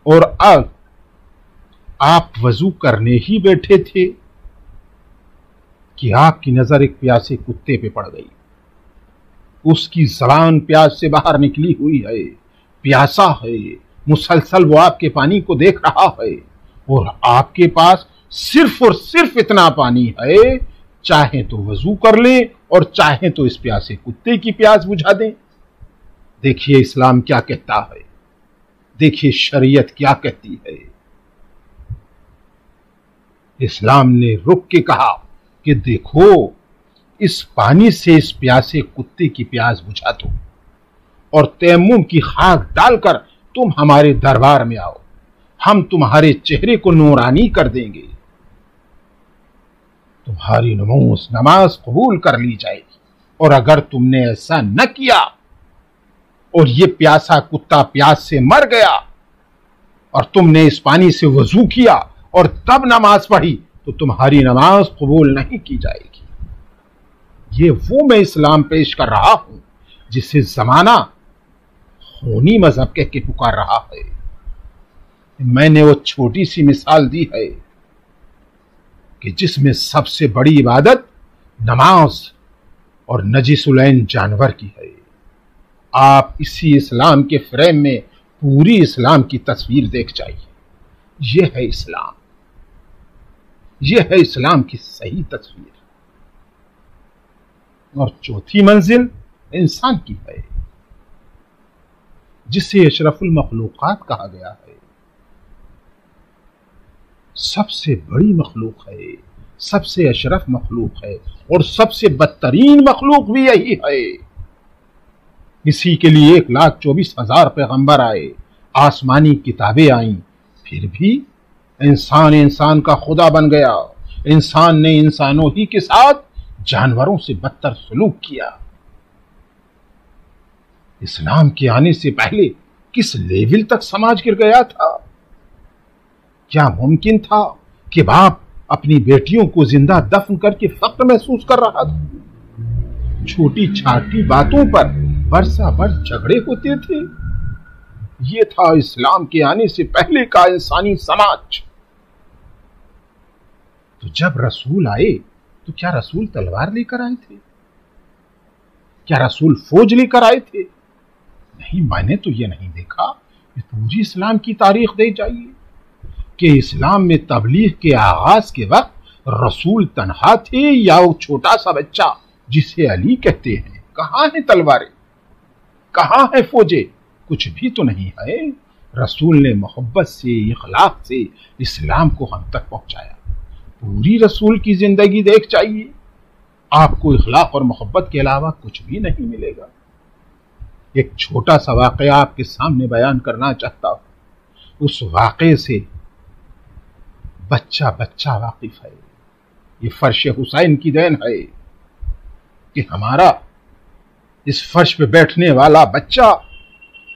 اور اب آپ وضو کرنے ہی بیٹھے تھے کہ آپ کی نظر ایک پیاسے کتے پہ پڑ گئی. اس کی زبان پیاس سے باہر نکلی ہوئی ہے، پیاسا ہے، مسلسل وہ آپ کے پانی کو دیکھ رہا ہے، اور آپ کے پاس صرف اور صرف اتنا پانی ہے، چاہیں تو وضو کر لیں اور چاہیں تو اس پیاسے کتے کی پیاس بجھا دیں. دیکھیے اسلام کیا کہتا ہے، دیکھیے شریعت کیا کہتی ہے. اسلام نے رک کے کہا کہ دیکھو اس پانی سے اس پیاسے کتے کی پیاس بجھا دو، اور تیمم کی خاک ڈال کر تم ہمارے دربار میں آؤ، ہم تمہارے چہرے کو نورانی کر دیں گے، تمہاری نماز قبول کر لی جائے گی. اور اگر تم نے ایسا نہ کیا اور یہ پیاسا کتا پیاس سے مر گیا اور تم نے اس پانی سے وضو کیا اور تب نماز پڑھی تو تمہاری نماز قبول نہیں کی جائے گی. یہ وہ میں اسلام پیش کر رہا ہوں جسے زمانہ خونی مذہب کہہ کے پکار رہا ہے. میں نے وہ چھوٹی سی مثال دی ہے کہ جس میں سب سے بڑی عبادت نماز اور نجس العین جانور کی ہے. آپ اسی اسلام کے فریم میں پوری اسلام کی تصویر دیکھ جائیے. یہ ہے اسلام، یہ ہے اسلام کی صحیح تصویر. اور چوتھی منزل انسان کی ہے جسے اشرف المخلوقات کہا گیا ہے. سب سے بڑی مخلوق ہے، سب سے اشرف مخلوق ہے، اور سب سے بدترین مخلوق بھی یہی ہے. اسی کے لیے 1,24,000 پیغمبر آئے، آسمانی کتابیں آئیں، پھر بھی انسان کا خدا بن گیا. انسان نے انسانوں ہی کے ساتھ جانوروں سے بدتر سلوک کیا. اسلام کے آنے سے پہلے کس لیول تک سماج گر گیا تھا؟ کیا ممکن تھا کہ باپ اپنی بیٹیوں کو زندہ دفن کر کے فخر محسوس کر رہا تھا؟ چھوٹی چھاٹی باتوں پر برسا برس جھگڑے ہوتے تھے. یہ تھا اسلام کے آنے سے پہلے کا انسانی سماج. تو جب رسول آئے تو کیا رسول تلوار لے کر آئے تھے؟ کیا رسول فوج لے کر آئے تھے؟ نہیں، میں نے تو یہ نہیں دیکھا. پوری اسلام کی تاریخ دے جائیے کہ اسلام میں تبلیغ کے آغاز کے وقت رسول تنہا تھے یا وہ چھوٹا سا بچہ جسے علی کہتے ہیں. کہاں ہیں تلواریں؟ کہاں ہیں فوجیں؟ کچھ بھی تو نہیں ہے. رسول نے محبت سے، اخلاق سے اسلام کو ہم تک پہنچایا. پوری رسول کی زندگی دیکھ جائیے، آپ کو اخلاق اور محبت کے علاوہ کچھ بھی نہیں ملے گا. ایک چھوٹا سا واقعہ آپ کے سامنے بیان کرنا چاہتا ہوں. اس واقعے سے بچہ بچہ واقف ہے. یہ فرش حسین کی دین ہے کہ ہمارا اس فرش پہ بیٹھنے والا بچہ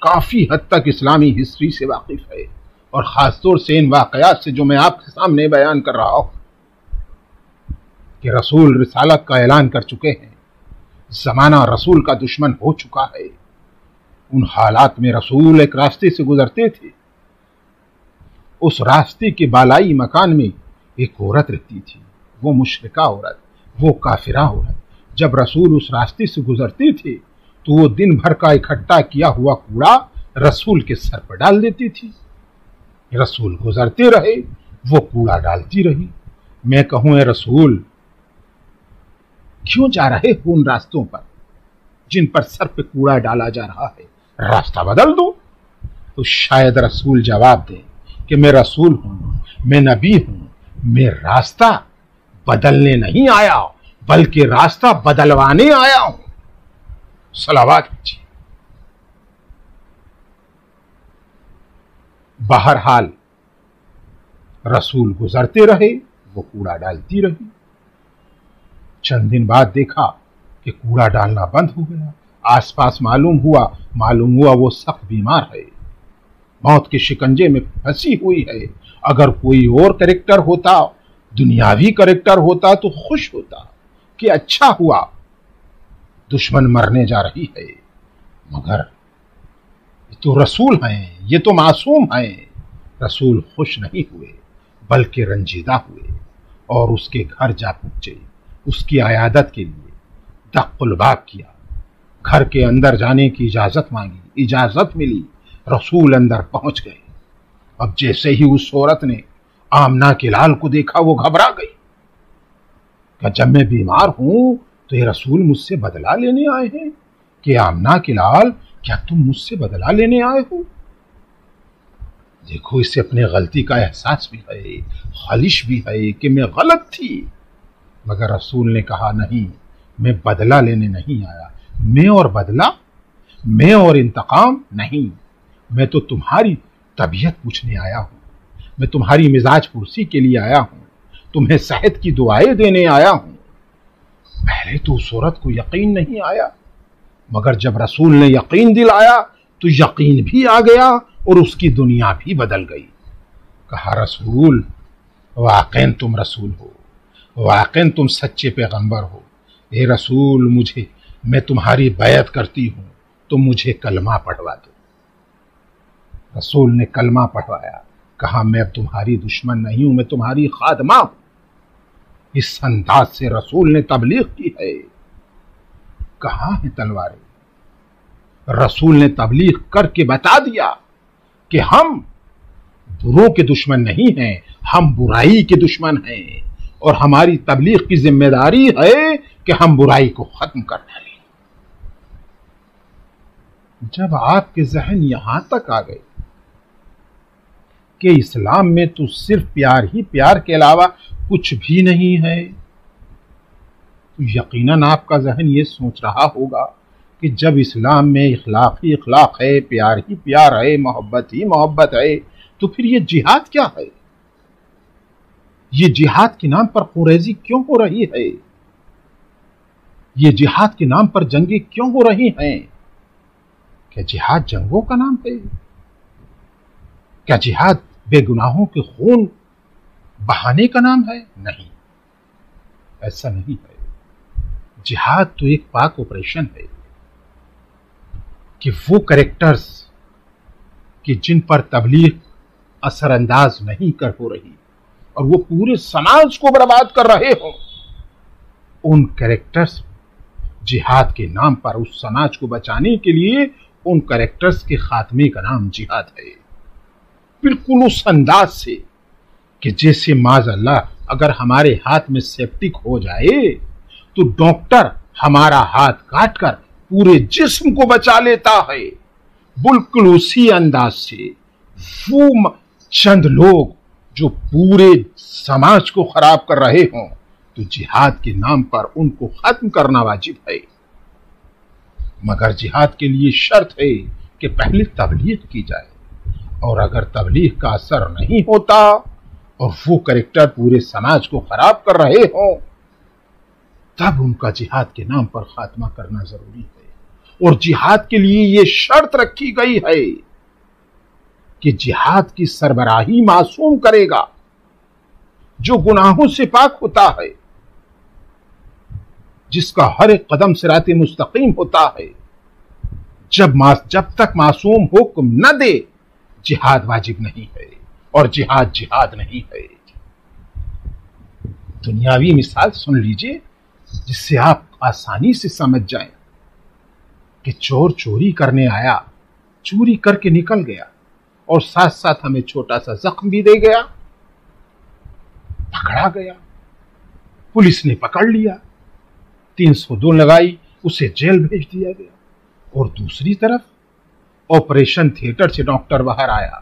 کافی حد تک اسلامی ہسٹری سے واقف ہے، اور خاص طور سے ان واقعات سے جو میں آپ کے سامنے بیان کر رہا ہوں کہ رسول رسالت کا اعلان کر چکے ہیں، زمانہ رسول کا دشمن ہو چکا ہے. ان حالات میں رسول ایک راستے سے گزرتے تھے. اس راستے کے بالائی مکان میں ایک عورت رہتی تھی، وہ مشرکہ عورت، وہ کافرہ عورت. جب رسول اس راستے سے گزرتے تھے تو وہ دن بھر کا اکٹھا کیا ہوا کوڑا رسول کے سر پر ڈال دیتی تھی. رسول گزرتے رہے، وہ کوڑا ڈالتی رہی. میں کہوں اے رسول، کیوں جا رہے ہو ان راستوں پر جن پر سر پہ کوڑا ڈالا جا رہا ہے؟ راستہ بدل دو. تو شاید رسول جواب دیں کہ میں رسول ہوں، میں نبی ہوں، میں راستہ بدلنے نہیں آیا بلکہ راستہ بدلوانے آیا ہوں. صلوات کیجیے. بہرحال رسول گزرتے رہے، وہ کوڑا ڈالتی رہی. چند دن بعد دیکھا کہ کوڑا ڈالنا بند ہو گیا. آس پاس معلوم ہوا وہ سخت بیمار ہے، موت کے شکنجے میں پھنسی ہوئی ہے. اگر کوئی اور کریکٹر ہوتا، دنیاوی کریکٹر ہوتا تو خوش ہوتا کہ اچھا ہوا دشمن مرنے جا رہی ہے، مگر یہ تو رسول ہیں، یہ تو معصوم ہیں۔ رسول خوش نہیں ہوئے بلکہ رنجیدہ ہوئے اور اس کے گھر جا پہنچے، اس کی عیادت کے لیے دق الباب کیا، گھر کے اندر جانے کی اجازت مانگی، اجازت ملی، رسول اندر پہنچ گئے۔ اب جیسے ہی اس عورت نے آمنہ کے لال کو دیکھا وہ گھبرا گئی کہ جب میں بیمار ہوں تو یہ رسول مجھ سے بدلہ لینے آئے ہیں کہ آمنہ کے لال کیا تم مجھ سے بدلہ لینے آئے ہو؟ دیکھو اسے اپنے غلطی کا احساس بھی ہے، خلش بھی ہے کہ میں غلط تھی، مگر رسول نے کہا نہیں، میں بدلہ لینے نہیں آیا، میں اور بدلہ، میں اور انتقام نہیں، میں تو تمہاری طبیعت پوچھنے آیا ہوں، میں تمہاری مزاج پرسی کے لیے آیا ہوں، تمہیں صحت کی دعائیں دینے آیا ہوں۔ پہلے تو اس عورت کو یقین نہیں آیا، مگر جب رسول نے یقین دلایا تو یقین بھی آ گیا اور اس کی دنیا بھی بدل گئی۔ کہا رسول، واقعاً تم رسول ہو، واقعاً تم سچے پیغمبر ہو، اے رسول میں تمہاری بیعت کرتی ہوں، تم مجھے کلمہ پڑھوا دو۔ رسول نے کلمہ پڑھوایا، کہا میں اب تمہاری دشمن نہیں ہوں، میں تمہاری خادمہ ہوں۔ اس انداز سے رسول نے تبلیغ کی ہے۔ کہاں ہیں تلواریں؟ رسول نے تبلیغ کر کے بتا دیا کہ ہم بروں کے دشمن نہیں ہیں، ہم برائی کے دشمن ہیں، اور ہماری تبلیغ کی ذمہ داری ہے کہ ہم برائی کو ختم کر ڈالیں۔ جب آپ کے ذہن یہاں تک آ گئے کہ اسلام میں تو صرف پیار ہی پیار کے علاوہ کچھ بھی نہیں ہے، تو یقیناً آپ کا ذہن یہ سوچ رہا ہوگا کہ جب اسلام میں اخلاق ہی اخلاق ہے، پیار ہی پیار ہے، محبت ہی محبت ہے، تو پھر یہ جہاد کیا ہے؟ یہ جہاد کے نام پر خوریزی کیوں ہو رہی ہے؟ یہ جہاد کے نام پر جنگیں کیوں ہو رہی ہیں؟ کیا جہاد جنگوں کا نام ہے؟ کیا جہاد بے گناہوں کے خون بہانے کا نام ہے؟ نہیں، ایسا نہیں ہے۔ جہاد تو ایک پاک آپریشن ہے کہ وہ کریکٹرز کہ جن پر تبلیغ اثر انداز نہیں کر ہو رہی اور وہ پورے سماج کو برباد کر رہے ہوں، ان کریکٹرز جہاد کے نام پر اس سماج کو بچانے کے لیے ان کریکٹرز کے خاتمے کا نام جہاد ہے، بالکل اس انداز سے کہ جیسے معاذ اللہ اگر ہمارے ہاتھ میں سیپٹک ہو جائے تو ڈاکٹر ہمارا ہاتھ کاٹ کر پورے جسم کو بچا لیتا ہے، بالکل اسی انداز سے وہ چند لوگ جو پورے سماج کو خراب کر رہے ہوں تو جہاد کے نام پر ان کو ختم کرنا واجب ہے، مگر جہاد کے لیے شرط ہے کہ پہلے تبلیغ کی جائے، اور اگر تبلیغ کا اثر نہیں ہوتا اور وہ کریکٹر پورے سماج کو خراب کر رہے ہوں تب ان کا جہاد کے نام پر خاتمہ کرنا ضروری ہے۔ اور جہاد کے لیے یہ شرط رکھی گئی ہے کہ جہاد کی سربراہی معصوم کرے گا جو گناہوں سے پاک ہوتا ہے، جس کا ہر ایک قدم صراط مستقیم ہوتا ہے۔ جب تک معصوم حکم نہ دے جہاد واجب نہیں ہے، اور جہاد جہاد نہیں ہے۔ دنیاوی مثال سن لیجئے جس سے آپ آسانی سے سمجھ جائیں کہ چور چوری کرنے آیا، چوری کر کے نکل گیا اور ساتھ ساتھ ہمیں چھوٹا سا زخم بھی دے گیا، پکڑا گیا، پولیس نے پکڑ لیا، 302 لگائی، اسے جیل بھیج دیا گیا، اور دوسری طرف آپریشن تھیٹر سے ڈاکٹر باہر آیا،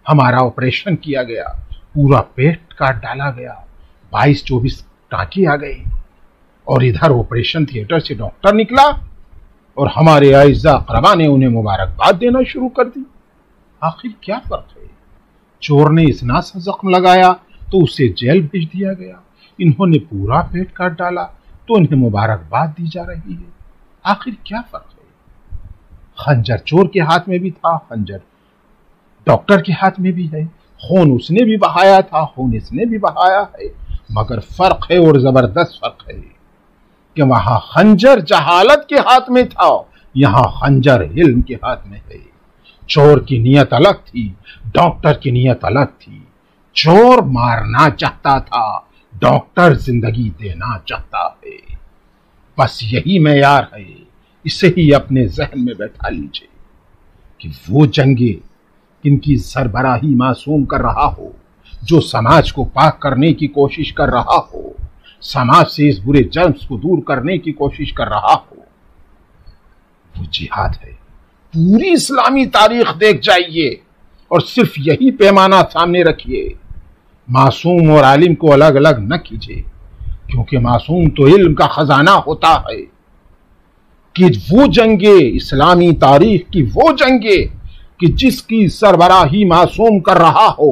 ہمارا آپریشن کیا گیا، پورا پیٹ کاٹ ڈالا گیا، 22-24 ٹانکے آ گئے، اور ادھر آپریشن تھیٹر سے ڈاکٹر نکلا اور ہمارے اعزاء اقربا نے انہیں مبارکباد دینا شروع کر دی۔ آخر کیا فرق ہے؟ چور نے اتنا سا زخم لگایا تو اسے جیل بھیج دیا گیا، انہوں نے پورا پیٹ کاٹ ڈالا تو انہیں مبارکباد دی جا رہی ہے۔ آخر کیا فرق ہے؟ خنجر چور کے ہاتھ میں بھی تھا، خنجر ڈاکٹر کے ہاتھ میں بھی ہے، خون اس نے بھی بہایا تھا، خون اس نے بھی بہایا ہے، مگر فرق ہے اور زبردست فرق ہے۔ کہ وہاں خنجر جہالت کے ہاتھ میں تھا، یہاں خنجر علم کے ہاتھ میں ہے۔ چور کی نیت الگ تھی، ڈاکٹر کی نیت الگ تھی۔ چور مارنا چاہتا تھا، ڈاکٹر زندگی دینا چاہتا ہے۔ بس یہی معیار ہے، اسے ہی اپنے ذہن میں بیٹھا لیجئے کہ وہ جنگیں جن کی سربراہی معصوم کر رہا ہو، جو سماج کو پاک کرنے کی کوشش کر رہا ہو، سماج سے اس برے جرم کو دور کرنے کی کوشش کر رہا ہو، وہ جہاد ہے۔ پوری اسلامی تاریخ دیکھ جائیے اور صرف یہی پیمانہ سامنے رکھیے۔ معصوم اور عالم کو الگ الگ نہ کیجیے، کیونکہ معصوم تو علم کا خزانہ ہوتا ہے کہ وہ جنگیں، اسلامی تاریخ کی وہ جنگیں کہ جس کی سربراہی معصوم کر رہا ہو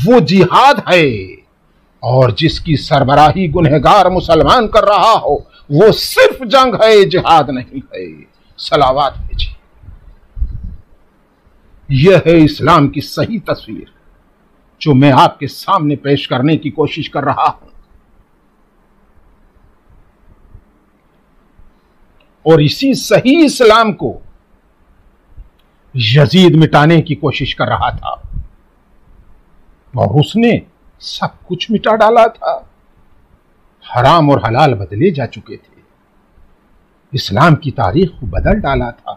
وہ جہاد ہے، اور جس کی سربراہی گنہگار مسلمان کر رہا ہو وہ صرف جنگ ہے، جہاد نہیں ہے۔ صلوات بھیجیے۔ یہ ہے اسلام کی صحیح تصویر جو میں آپ کے سامنے پیش کرنے کی کوشش کر رہا ہوں، اور اسی صحیح اسلام کو یزید مٹانے کی کوشش کر رہا تھا، اور اس نے سب کچھ مٹا ڈالا تھا۔ حرام اور حلال بدلے جا چکے تھے، اسلام کی تاریخ کو بدل ڈالا تھا۔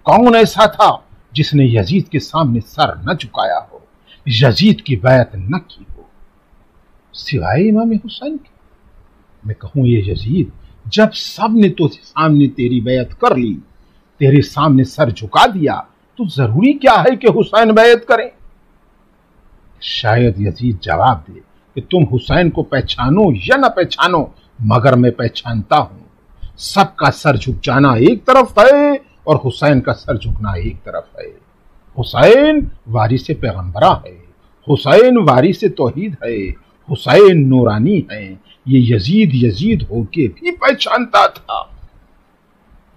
کون ایسا تھا جس نے یزید کے سامنے سر نہ جھکایا ہو، یزید کی بیعت نہ کی ہو، سوائے امام حسین کے؟ میں کہوں یہ یزید، جب سب نے تو سامنے تیری بیعت کر لی، تیرے سامنے سر جھکا دیا، تو ضروری کیا ہے کہ حسین بیعت کریں؟ شاید یزید جواب دے کہ تم حسین کو پہچانو یا نہ پہچانو، مگر میں پہچانتا ہوں۔ سب کا سر جھک جانا ایک طرف ہے اور حسین کا سر جھکنا ایک طرف ہے۔ حسین وارث پیغمبرہ ہے، حسین وارث توحید ہے، حسین نورانی ہے۔ یہ یزید ہو کے بھی پہچانتا تھا۔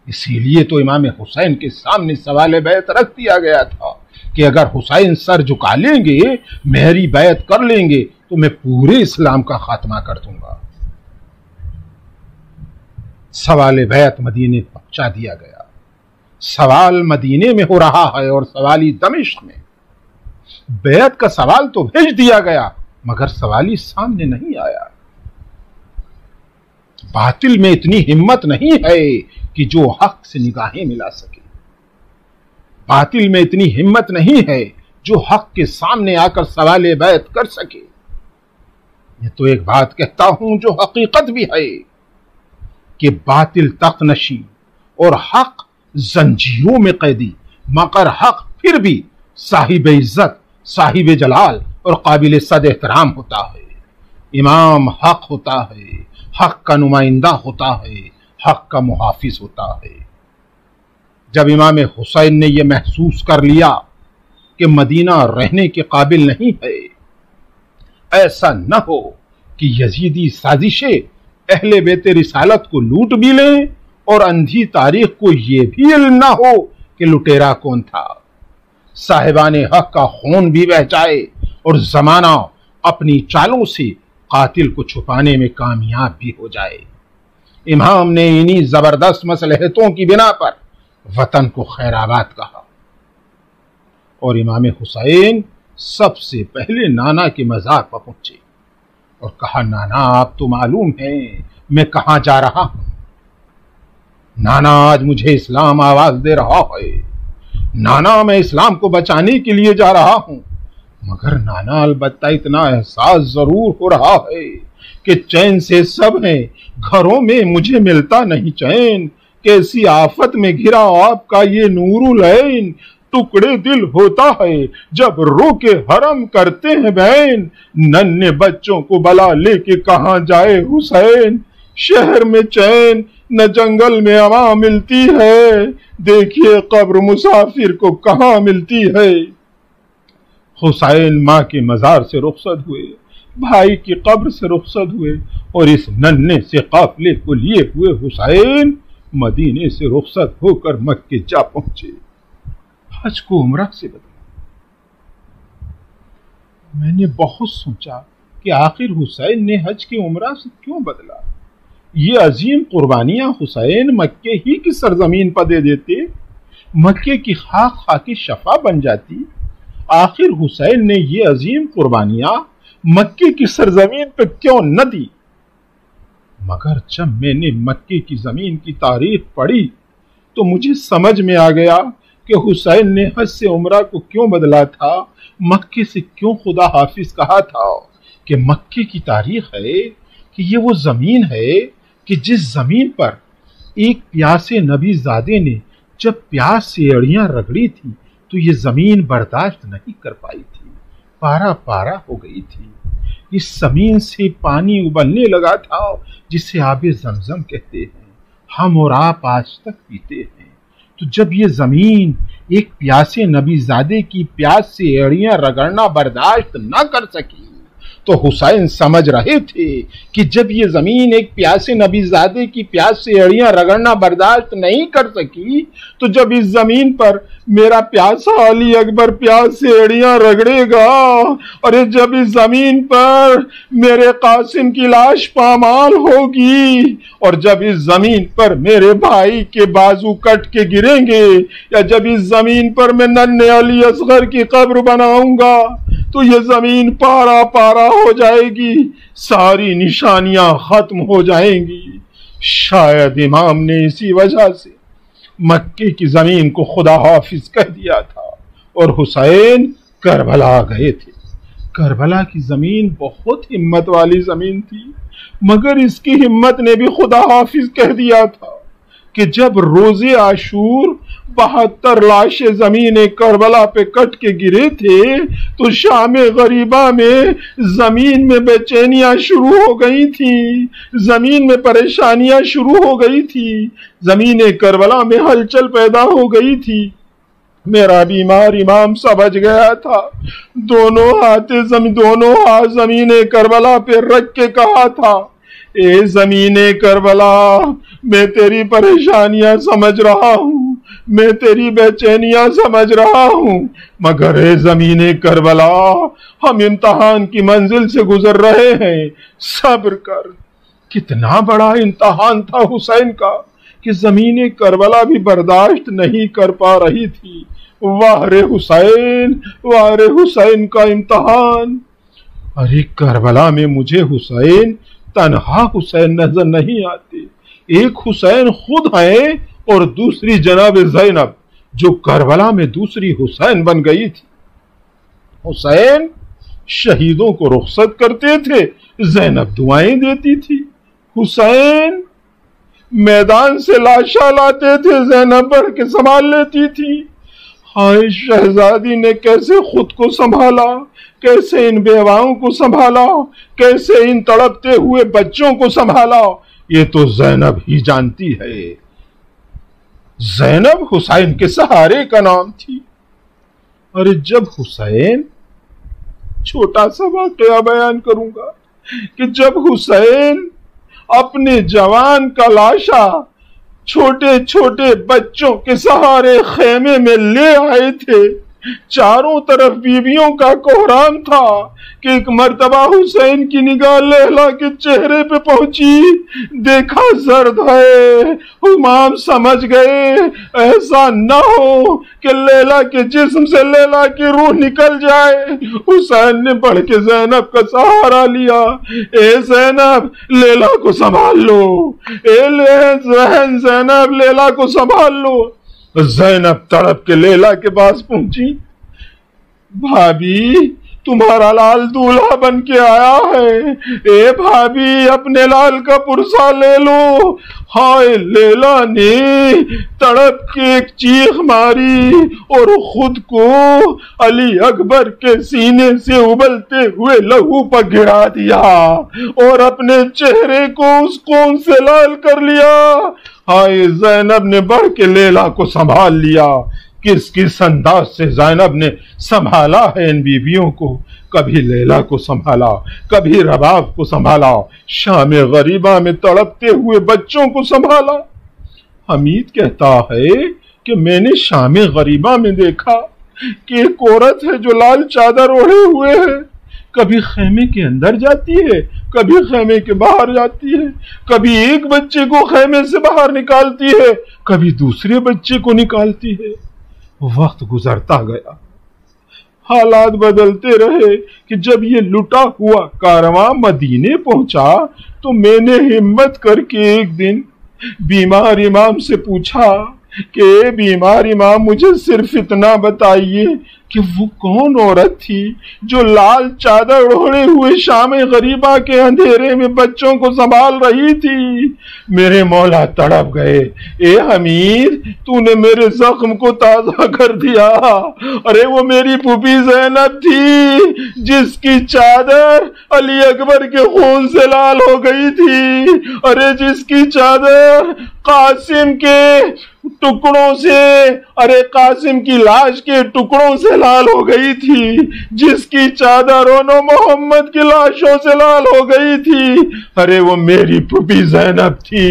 اسی لیے تو امام حسین کے سامنے سوال بیعت رکھ دیا گیا تھا کہ اگر حسین سر جھکا لیں گے، میری بیعت کر لیں گے، تو میں پورے اسلام کا خاتمہ کر دوں گا۔ سوال بیعت مدینے پہنچا دیا گیا۔ سوال مدینے میں ہو رہا ہے اور سوالی دمشق میں۔ بیعت کا سوال تو بھیج دیا گیا، مگر سوالی سامنے نہیں آیا۔ باطل میں اتنی ہمت نہیں ہے کہ جو حق سے نگاہیں ملا سکے، باطل میں اتنی ہمت نہیں ہے جو حق کے سامنے آ کر سوال بیعت کر سکے۔ یہ تو ایک بات کہتا ہوں جو حقیقت بھی ہے کہ باطل تخت نشین اور حق زنجیروں میں قیدی، مگر حق پھر بھی صاحب عزت، صاحب جلال اور قابل صد احترام ہوتا ہے۔ امام حق ہوتا ہے، حق کا نمائندہ ہوتا ہے، حق کا محافظ ہوتا ہے۔ جب امام حسین نے یہ محسوس کر لیا کہ مدینہ رہنے کے قابل نہیں ہے، ایسا نہ ہو کہ یزیدی سازشیں اہل بیت رسالت کو لوٹ بھی لیں اور اندھی تاریخ کو یہ بھی علم نہ ہو کہ لٹیرا کون تھا، صاحبان حق کا خون بھی بہہ جائے اور زمانہ اپنی چالوں سے قاتل کو چھپانے میں کامیاب بھی ہو جائے۔ امام نے انہی زبردست مصلحتوں کی بنا پر وطن کو خیر آباد کہا، اور امام حسین سب سے پہلے نانا کے مزار پر پہنچے اور کہا، نانا آپ تو معلوم ہے میں کہاں جا رہا ہوں۔ نانا آج مجھے اسلام آواز دے رہا ہے، نانا میں اسلام کو بچانے کے لیے جا رہا ہوں، مگر نانا البتہ اتنا احساس ضرور ہو رہا ہے کہ چین سے سب ہیں، گھروں میں مجھے ملتا نہیں چین، کیسی آفت میں گھرا آپ کا یہ نور العین، ٹکڑے دل ہوتا ہے جب رو کے حرم کرتے ہیں بین، ننھے بچوں کو بلا لے کے کہاں جائے حسین، شہر میں چین نہ جنگل میں امان ملتی ہے، دیکھیے قبر مسافر کو کہاں ملتی ہے۔ حسین ماں کے مزار سے رخصت ہوئے، بھائی کی قبر سے رخصت ہوئے، اور اس ننھے سے قافلے کو لیے ہوئے حسین مدینے سے رخصت ہو کر مکے جا پہنچے۔ حج کو عمرہ سے بدلا۔ میں نے بہت سوچا کہ آخر حسین نے حج کے عمرہ سے کیوں بدلا، یہ عظیم قربانیاں حسین مکے ہی کی سرزمین پر دے دیتے، مکے کی خاک خاک شفا بن جاتی۔ آخر حسین نے یہ عظیم قربانیاں مکے کی سرزمین پہ کیوں نہ دی؟ مگر جب میں نے مکے کی زمین کی تاریخ پڑھی تو مجھے سمجھ میں آ گیا کہ حسین نے حج سے عمرہ کو کیوں بدلا تھا، مکے سے کیوں خدا حافظ کہا تھا۔ کہ مکے کی تاریخ ہے کہ یہ وہ زمین ہے کہ جس زمین پر ایک پیاسے نبی زادے نے جب پیاس سے ایڑیاں رگڑی تھی تو یہ زمین برداشت نہیں کر پائی تھی، پارا پارا ہو گئی تھی۔ اس زمین سے پانی ابلنے لگا تھا جسے آب زمزم کہتے ہیں، ہم اور آپ آج تک پیتے ہیں۔ تو جب یہ زمین ایک پیاسے نبی زادے کی پیاس سے ایڑیاں رگڑنا برداشت نہ کر سکی تو حسین سمجھ رہے تھے کہ جب یہ زمین ایک پیاسے نبی زادے کی پیاس سے ایڑیاں رگڑنا برداشت نہیں کر سکی تو جب اس زمین پر میرا پیاسا علی اکبر پیاس سے ایڑیاں رگڑے گا، اور جب اس زمین پر میرے قاسم کی لاش پامال ہوگی، اور جب اس زمین پر میرے بھائی کے بازو کٹ کے گریں گے، یا جب اس زمین پر میں ننھے علی اصغر کی قبر بناؤں گا تو یہ زمین پارا پارا ہو جائے گی، ساری نشانیاں ختم ہو جائیں گی۔ شاید امام نے اسی وجہ سے مکے کی زمین کو خدا حافظ کہہ دیا تھا اور حسین کربلا گئے تھے۔ کربلا کی زمین بہت ہمت والی زمین تھی، مگر اس کی ہمت نے بھی خدا حافظ کہہ دیا تھا کہ جب روز عاشور 72 لاشیں زمین کربلا پہ کٹ کے گرے تھے تو شام غریبہ میں زمین میں بے چینیاں شروع ہو گئی تھیں، زمین میں پریشانیاں شروع ہو گئی تھی، زمین کربلا میں ہلچل پیدا ہو گئی تھی۔ میرا بیمار امام سمجھ گیا تھا، دونوں ہاتھ زمین کربلا پہ رکھ کے کہا تھا، اے زمین کربلا، میں تیری پریشانیاں سمجھ رہا ہوں، میں تیری بے چینیاں سمجھ رہا ہوں، مگر اے زمین کربلا، ہم امتحان کی منزل سے گزر رہے ہیں، صبر کر۔ کتنا بڑا امتحان تھا حسین کا کہ زمین کربلا بھی برداشت نہیں کر پا رہی تھی۔ واہ رے حسین، واہ رے حسین کا امتحان۔ ارے کربلا میں مجھے حسین، تنہا حسین نظر نہیں آتے، ایک حسین خود ہیں اور دوسری جناب زینب جو کربلا میں دوسری حسین بن گئی تھی۔ حسین شہیدوں کو رخصت کرتے تھے، زینب دعائیں دیتی تھی۔ حسین میدان سے لاشا لاتے تھے، زینب بڑھ کے سنبھال لیتی تھی۔ ہائے شہزادی نے کیسے خود کو سنبھالا، کیسے ان بیواؤں کو سنبھالا، کیسے ان تڑپتے ہوئے بچوں کو سنبھالا، یہ تو زینب ہی جانتی ہے۔ زینب حسین کے سہارے کا نام تھی۔ اور جب حسین، چھوٹا سا واقعہ بیان کروں گا کہ جب حسین اپنے جوان کا لاشا چھوٹے چھوٹے بچوں کے سہارے خیمے میں لے آئے تھے، چاروں طرف بیویوں کا کوہرام تھا کہ ایک مرتبہ حسین کی نگاہ لیلا کے چہرے پہ پہنچی، دیکھا زرد ہے، امام سمجھ گئے ایسا نہ ہو کہ لیلا کے جسم سے لیلا کی روح نکل جائے۔ حسین نے بڑھ کے زینب کا سہارا لیا، اے زینب لیلا کو سنبھال لو، اے زینب لیلا کو سنبھال لو۔ زینب تڑپ کے لیلا کے پاس پہنچی، بھابی تمہارا لال دولہا بن کے آیا ہے، اے بھابی اپنے لال کا پرسا لے لو۔ ہائے لیلا نے تڑپ کے ایک چیخ ماری اور خود کو علی اکبر کے سینے سے ابلتے ہوئے لہو پر گرا دیا اور اپنے چہرے کو اس خون سے لال کر لیا۔ ہائے زینب نے بڑھ کے لیلا کو سنبھال لیا۔ کس انداز سے زینب نے سنبھالا ہے ان بیویوں کو، کبھی لیلا کو سنبھالا، کبھی رباب کو سنبھالا، شام غریبہ میں تڑپتے ہوئے بچوں کو سنبھالا۔ حمید کہتا ہے کہ میں نے شام غریبہ میں دیکھا کہ ایک عورت ہے جو لال چادر اوڑھے ہوئے ہے، کبھی خیمے کے اندر جاتی ہے، کبھی خیمے کے باہر جاتی ہے، کبھی ایک بچے کو خیمے سے باہر نکالتی ہے، کبھی دوسرے بچے کو نکالتی ہے۔ وقت گزرتا گیا، حالات بدلتے رہے کہ جب یہ لٹا ہوا کارواں مدینے پہنچا تو میں نے ہمت کر کے ایک دن بیمار امام سے پوچھا کہ اے بیمار امام، مجھے صرف اتنا بتائیے کہ وہ کون عورت تھی جو لال چادر اوڑھے ہوئے شام غریبہ کے اندھیرے میں بچوں کو سنبھال رہی تھی؟ میرے مولا تڑپ گئے، اے حمید، تو نے میرے زخم کو تازہ کر دیا۔ ارے وہ میری پھوپھی زینب تھی جس کی چادر علی اکبر کے خون سے لال ہو گئی تھی، ارے جس کی چادر قاسم کے ٹکڑوں سے، ارے قاسم کی لاش کے ٹکڑوں سے لال ہو گئی تھی، جس کی چادر انو محمد کی لاشوں سے لال ہو گئی تھی، ارے وہ میری پھوپھی زینب تھی۔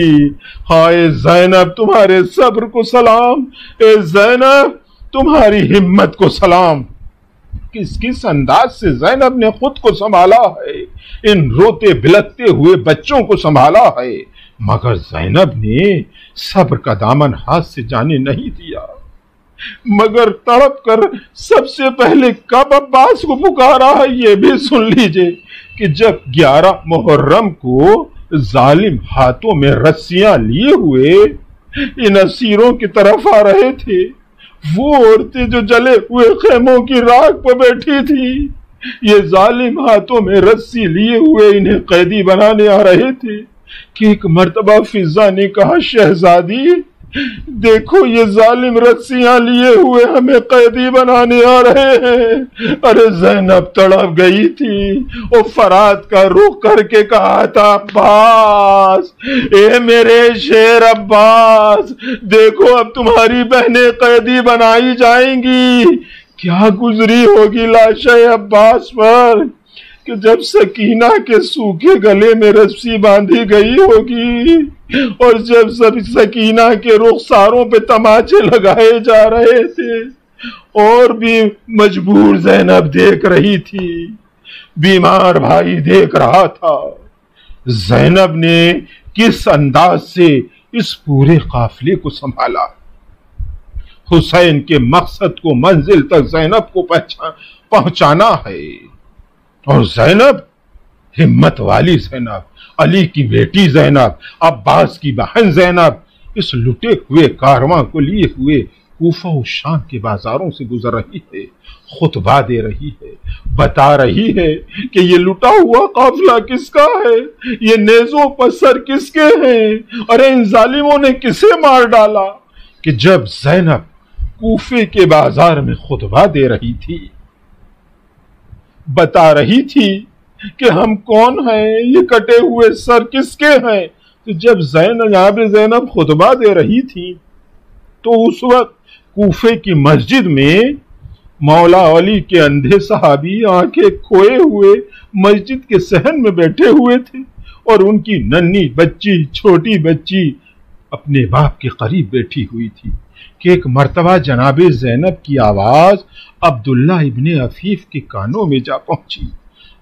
ہائے زینب، تمہارے صبر کو سلام، اے زینب تمہاری ہمت کو سلام۔ کس انداز سے زینب نے خود کو سنبھالا ہے، ان روتے بلکتے ہوئے بچوں کو سنبھالا ہے، مگر زینب نے صبر کا دامن ہاتھ سے جانے نہیں دیا، مگر تڑپ کر سب سے پہلے کب عباس کو پکارا ہے یہ بھی سن لیجئے کہ جب 11 محرم کو ظالم ہاتھوں میں رسیاں لیے ہوئے ان اسیروں کی طرف آ رہے تھے، وہ عورتیں جو جلے ہوئے خیموں کی راکھ پر بیٹھی تھی، یہ ظالم ہاتھوں میں رسی لیے ہوئے انہیں قیدی بنانے آ رہے تھے کہ ایک مرتبہ فضا نے کہا، شہزادی دیکھو یہ ظالم رسیاں لیے ہوئے ہمیں قیدی بنانے آ رہے ہیں۔ ارے زینب تڑپ گئی تھی، اور فرات کا رخ کر کے کہا تھا، عباس، اے میرے شیر عباس، دیکھو اب تمہاری بہنیں قیدی بنائی جائیں گی۔ کیا گزری ہوگی لاشِ عباس پر کہ جب سکینہ کے سوکھے گلے میں رسی باندھی گئی ہوگی، اور جب سب سکینہ کے رخساروں پہ تماچے لگائے جا رہے تھے، اور بھی مجبور زینب دیکھ رہی تھی، بیمار بھائی دیکھ رہا تھا۔ زینب نے کس انداز سے اس پورے قافلے کو سنبھالا۔ حسین کے مقصد کو منزل تک زینب کو پہنچانا ہے، اور زینب ہمت والی زینب، علی کی بیٹی زینب، عباس کی بہن زینب، اس لٹے ہوئے کارواں کو لیے ہوئے کوفہ و شام کے بازاروں سے گزر رہی ہے، خطبہ دے رہی ہے، بتا رہی ہے کہ یہ لٹا ہوا قافلہ کس کا ہے، یہ نیزوں پر سر کس کے ہیں، اور ان ظالموں نے کسے مار ڈالا۔ کہ جب زینب کوفے کے بازار میں خطبہ دے رہی تھی، بتا رہی تھی کہ ہم کون ہیں، یہ کٹے ہوئے سر کس کے ہیں، تو جب زینب خطبہ دے رہی تھی تو اس وقت کوفے کی مسجد میں مولا علی کے اندھے صحابی آنکھیں کھوئے ہوئے مسجد کے صحن میں بیٹھے ہوئے تھے، اور ان کی ننھی بچی، چھوٹی بچی اپنے باپ کے قریب بیٹھی ہوئی تھی کہ ایک مرتبہ جناب زینب کی آواز عبداللہ ابن عفیف کے کانوں میں جا پہنچی۔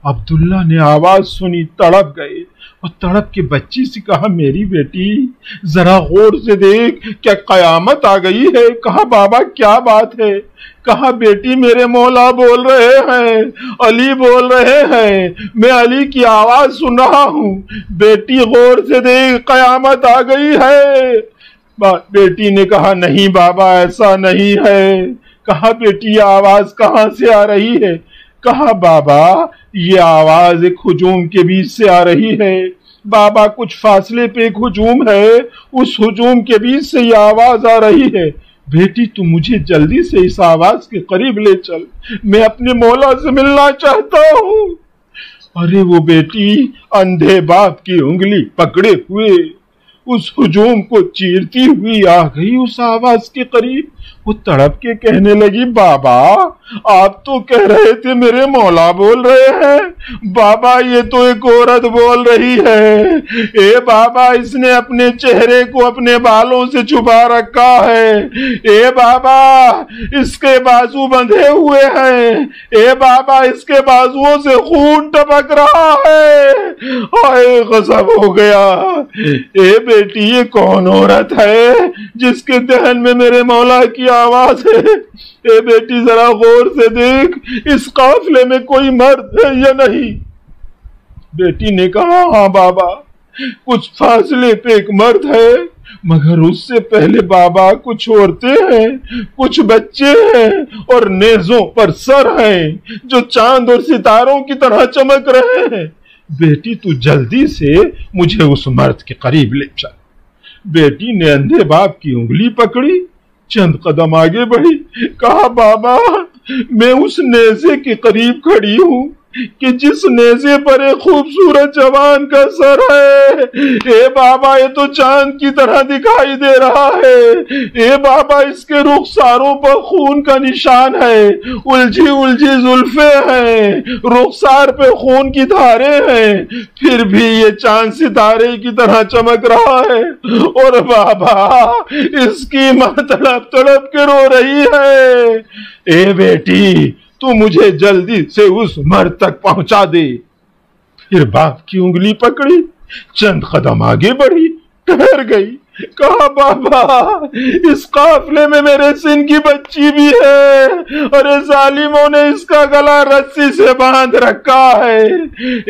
عبداللہ نے آواز سنی، تڑپ گئے، اور تڑپ کے بچی سے کہا، میری بیٹی ذرا غور سے دیکھ، کیا قیامت آ گئی ہے؟ کہا، بابا کیا بات ہے؟ کہا، بیٹی میرے مولا بول رہے ہیں، علی بول رہے ہیں، میں علی کی آواز سن رہا ہوں، بیٹی غور سے دیکھ، قیامت آ گئی ہے۔ بیٹی نے کہا، نہیں بابا ایسا نہیں ہے۔ کہا، بیٹی یہ آواز کہاں سے آ رہی ہے؟ کہا، بابا یہ آواز ایک ہجوم کے بیچ سے آ رہی ہے۔ بابا کچھ فاصلے پہ ایک ہجوم ہے، اس ہجوم کے بیچ سے یہ آواز آ رہی ہے۔ بیٹی تو مجھے جلدی سے اس آواز کے قریب لے چل، میں اپنے مولا سے ملنا چاہتا ہوں۔ ارے وہ بیٹی اندھے باپ کی انگلی پکڑے ہوئے اس ہجوم کو چیرتی ہوئی آ گئی اس آواز کے قریب، وہ تڑپ کے کہنے لگی بابا آپ تو کہہ رہے تھے میرے مولا بول رہے ہیں، بابا یہ تو ایک عورت بول رہی ہے، اے بابا اس نے اپنے چہرے کو اپنے بالوں سے چھپا رکھا ہے، اے بابا اس کے بازو بندھے ہوئے ہیں، اے بابا اس کے بازوؤں سے خون ٹپک رہا ہے، ہائے غضب ہو گیا۔ اے بیٹی یہ کون عورت ہے جس کے دہن میں میرے مولا کی آواز ہے؟ اے بیٹی ذرا غور سے دیکھ اس قافلے میں کوئی مرد ہے یا نہیں؟ بیٹی نے کہا ہاں بابا کچھ فاصلے پہ ایک مرد ہے، مگر اس سے پہلے بابا کچھ عورتیں ہیں، کچھ بچے ہیں اور نیزوں پر سر ہیں جو چاند اور ستاروں کی طرح چمک رہے ہیں۔ بیٹی تو جلدی سے مجھے اس مرد کے قریب لے چل۔ بیٹی نے اندھے باپ کی انگلی پکڑی، چند قدم آگے بڑھی، کہا بابا میں اس نیزے کے قریب کھڑی ہوں کہ جس نیزے پر ایک خوبصورت جوان کا سر ہے، اے بابا یہ تو چاند کی طرح دکھائی دے رہا ہے، اے بابا اس کے رخساروں پر خون کا نشان ہے، الجھی الجھی زلفیں ہیں، رخسار پہ خون کی دھاریں ہیں، پھر بھی یہ چاند ستارے کی طرح چمک رہا ہے، اور بابا اس کی ماں تڑپ تڑپ کے رو رہی ہے۔ اے بیٹی تو مجھے جلدی سے اس مرد تک پہنچا دے۔ پھر باپ کی انگلی پکڑی، چند قدم آگے بڑھی، ٹھہر گئی، کہا بابا اس قافلے میں میرے سن کی بچی بھی ہے، ارے ظالموں نے اس کا گلا رسی سے باندھ رکھا ہے،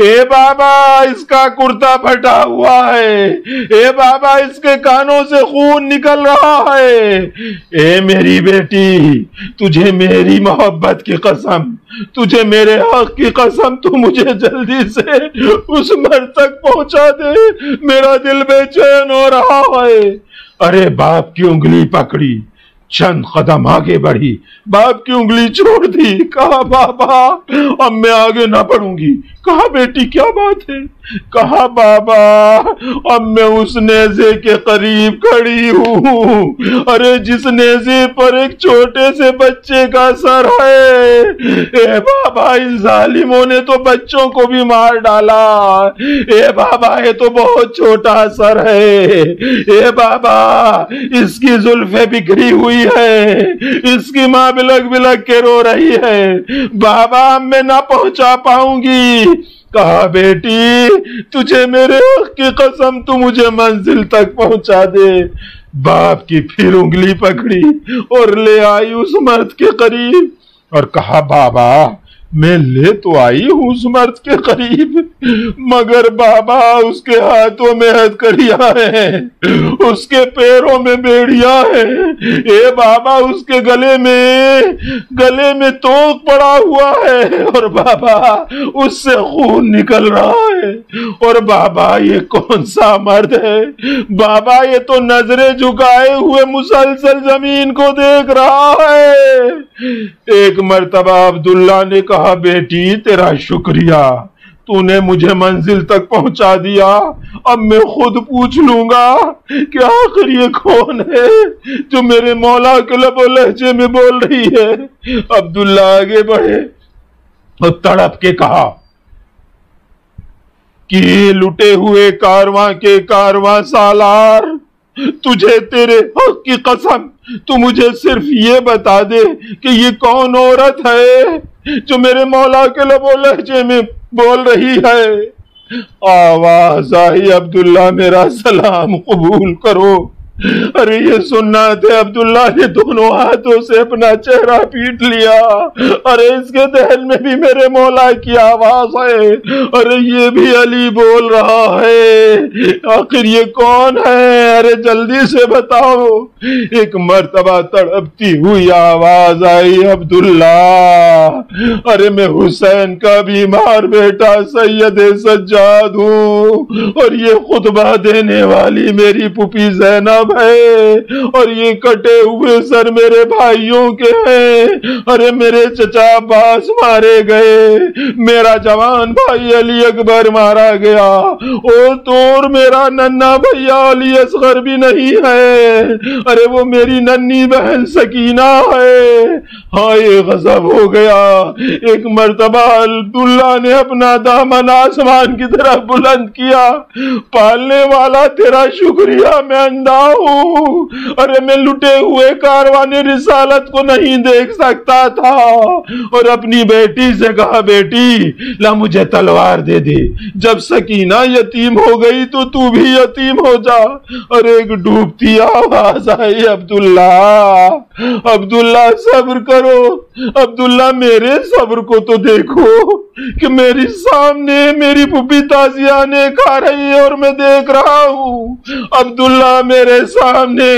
اے بابا اس کا کرتا پھٹا ہوا ہے، اے بابا اس کے کانوں سے خون نکل رہا ہے۔ اے میری بیٹی تجھے میری محبت کی قسم، تجھے میرے حق کی قسم، تو مجھے جلدی سے اس مرد تک پہنچا دے، میرا دل بے چین ہو رہا ہے۔ ارے باپ کی انگلی پکڑی، چند قدم آگے بڑھی، باپ کی انگلی چھوڑ دی، کہا بابا اب میں آگے نہ بڑھوں گی۔ کہا بیٹی کیا بات ہے؟ کہا بابا اب میں اس نیزے کے قریب کھڑی ہوں، ارے جس نیزے پر ایک چھوٹے سے بچے کا سر ہے، اے بابا ان ظالموں نے تو بچوں کو بھی مار ڈالا، اے بابا یہ تو بہت چھوٹا سر ہے، اے بابا اس کی زلفیں بکھری ہوئی ہے، اس کی ماں بلک بلک کے رو رہی ہے، بابا میں نہ پہنچا پاؤں گی۔ کہا بیٹی تجھے میرے حق کی قسم تو مجھے منزل تک پہنچا دے۔ باپ کی پھر انگلی پکڑی اور لے آئی اس مرد کے قریب اور کہا بابا میں لے تو آئی ہوں اس مرد کے قریب، مگر بابا اس کے ہاتھوں میں ہتھکڑیاں ہیں، اس کے پیروں میں بیڑیاں ہیں، اے بابا اس کے گلے میں توق پڑا ہوا ہے، اور بابا اس سے خون نکل رہا ہے، اور بابا یہ کون سا مرد ہے؟ بابا یہ تو نظریں جھکائے ہوئے مسلسل زمین کو دیکھ رہا ہے۔ ایک مرتبہ عبداللہ نے کہا بیٹی تیرا شکریہ، تو نے مجھے منزل تک پہنچا دیا، اب میں خود پوچھ لوں گا کہ آخر یہ کون ہے جو میرے مولا کے لب و لہجے میں بول رہی ہے۔ عبداللہ آگے بڑھے اور تڑپ کے کہا کہ لٹے ہوئے کارواں کے کارواں سالار، تجھے تیرے حق کی قسم تو مجھے صرف یہ بتا دے کہ یہ کون عورت ہے جو میرے مولا کے لب و لہجے میں بول رہی ہے۔ آواز آئی عبداللہ میرا سلام قبول کرو۔ ارے یہ سننا تھے، عبداللہ نے دونوں ہاتھوں سے اپنا چہرہ پیٹ لیا، ارے اس کے دہن میں بھی میرے مولا کی آواز ہے، ارے یہ بھی علی بول رہا ہے، آخر یہ کون ہے؟ ارے جلدی سے بتاؤ۔ ایک مرتبہ تڑپتی ہوئی آواز آئی عبداللہ ارے میں حسین کا بیمار بیٹا سید سجاد ہوں، اور یہ خطبہ دینے والی میری پھوپھی زینب ہے، اور یہ کٹے ہوئے سر میرے بھائیوں کے ہیں، ارے میرے چچا عباس مارے گئے، میرا جوان بھائی علی اکبر مارا گیا، اور میرا ننا بھیا علی اصغر بھی نہیں ہے، ارے وہ میری ننھی بہن سکینہ ہے۔ ہائے غضب ہو گیا۔ ایک مرتبہ عبداللہ نے اپنا دامن آسمان کی طرف بلند کیا، پالنے والا تیرا شکریہ میں اندھا ہوں، ارے میں لٹے ہوئے کاروان رسالت کو نہیں دیکھ سکتا تھا، اور اپنی بیٹی سے کہا بیٹی لا مجھے تلوار دے دے، جب سکینہ یتیم ہو گئی تو بھی یتیم ہو جا۔ اور ایک ڈوبتی آواز آئی عبداللہ عبداللہ صبر کرو، عبداللہ میرے صبر کو تو دیکھو کہ میری سامنے میری پھوپھی تازیانے کھا رہی ہے اور میں دیکھ رہا ہوں، عبداللہ میرے سامنے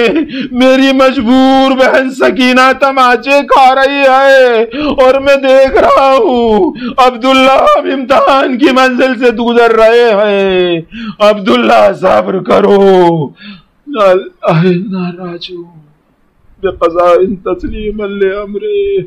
میری مجبور بہن سکینہ تماچے کھا رہی ہے اور میں دیکھ رہا ہوں، عبداللہ ہم امتحان کی منزل سے گزر رہے ہیں، عبداللہ صبر کرو۔ ناراض بے قضاء تسلیم لامرے،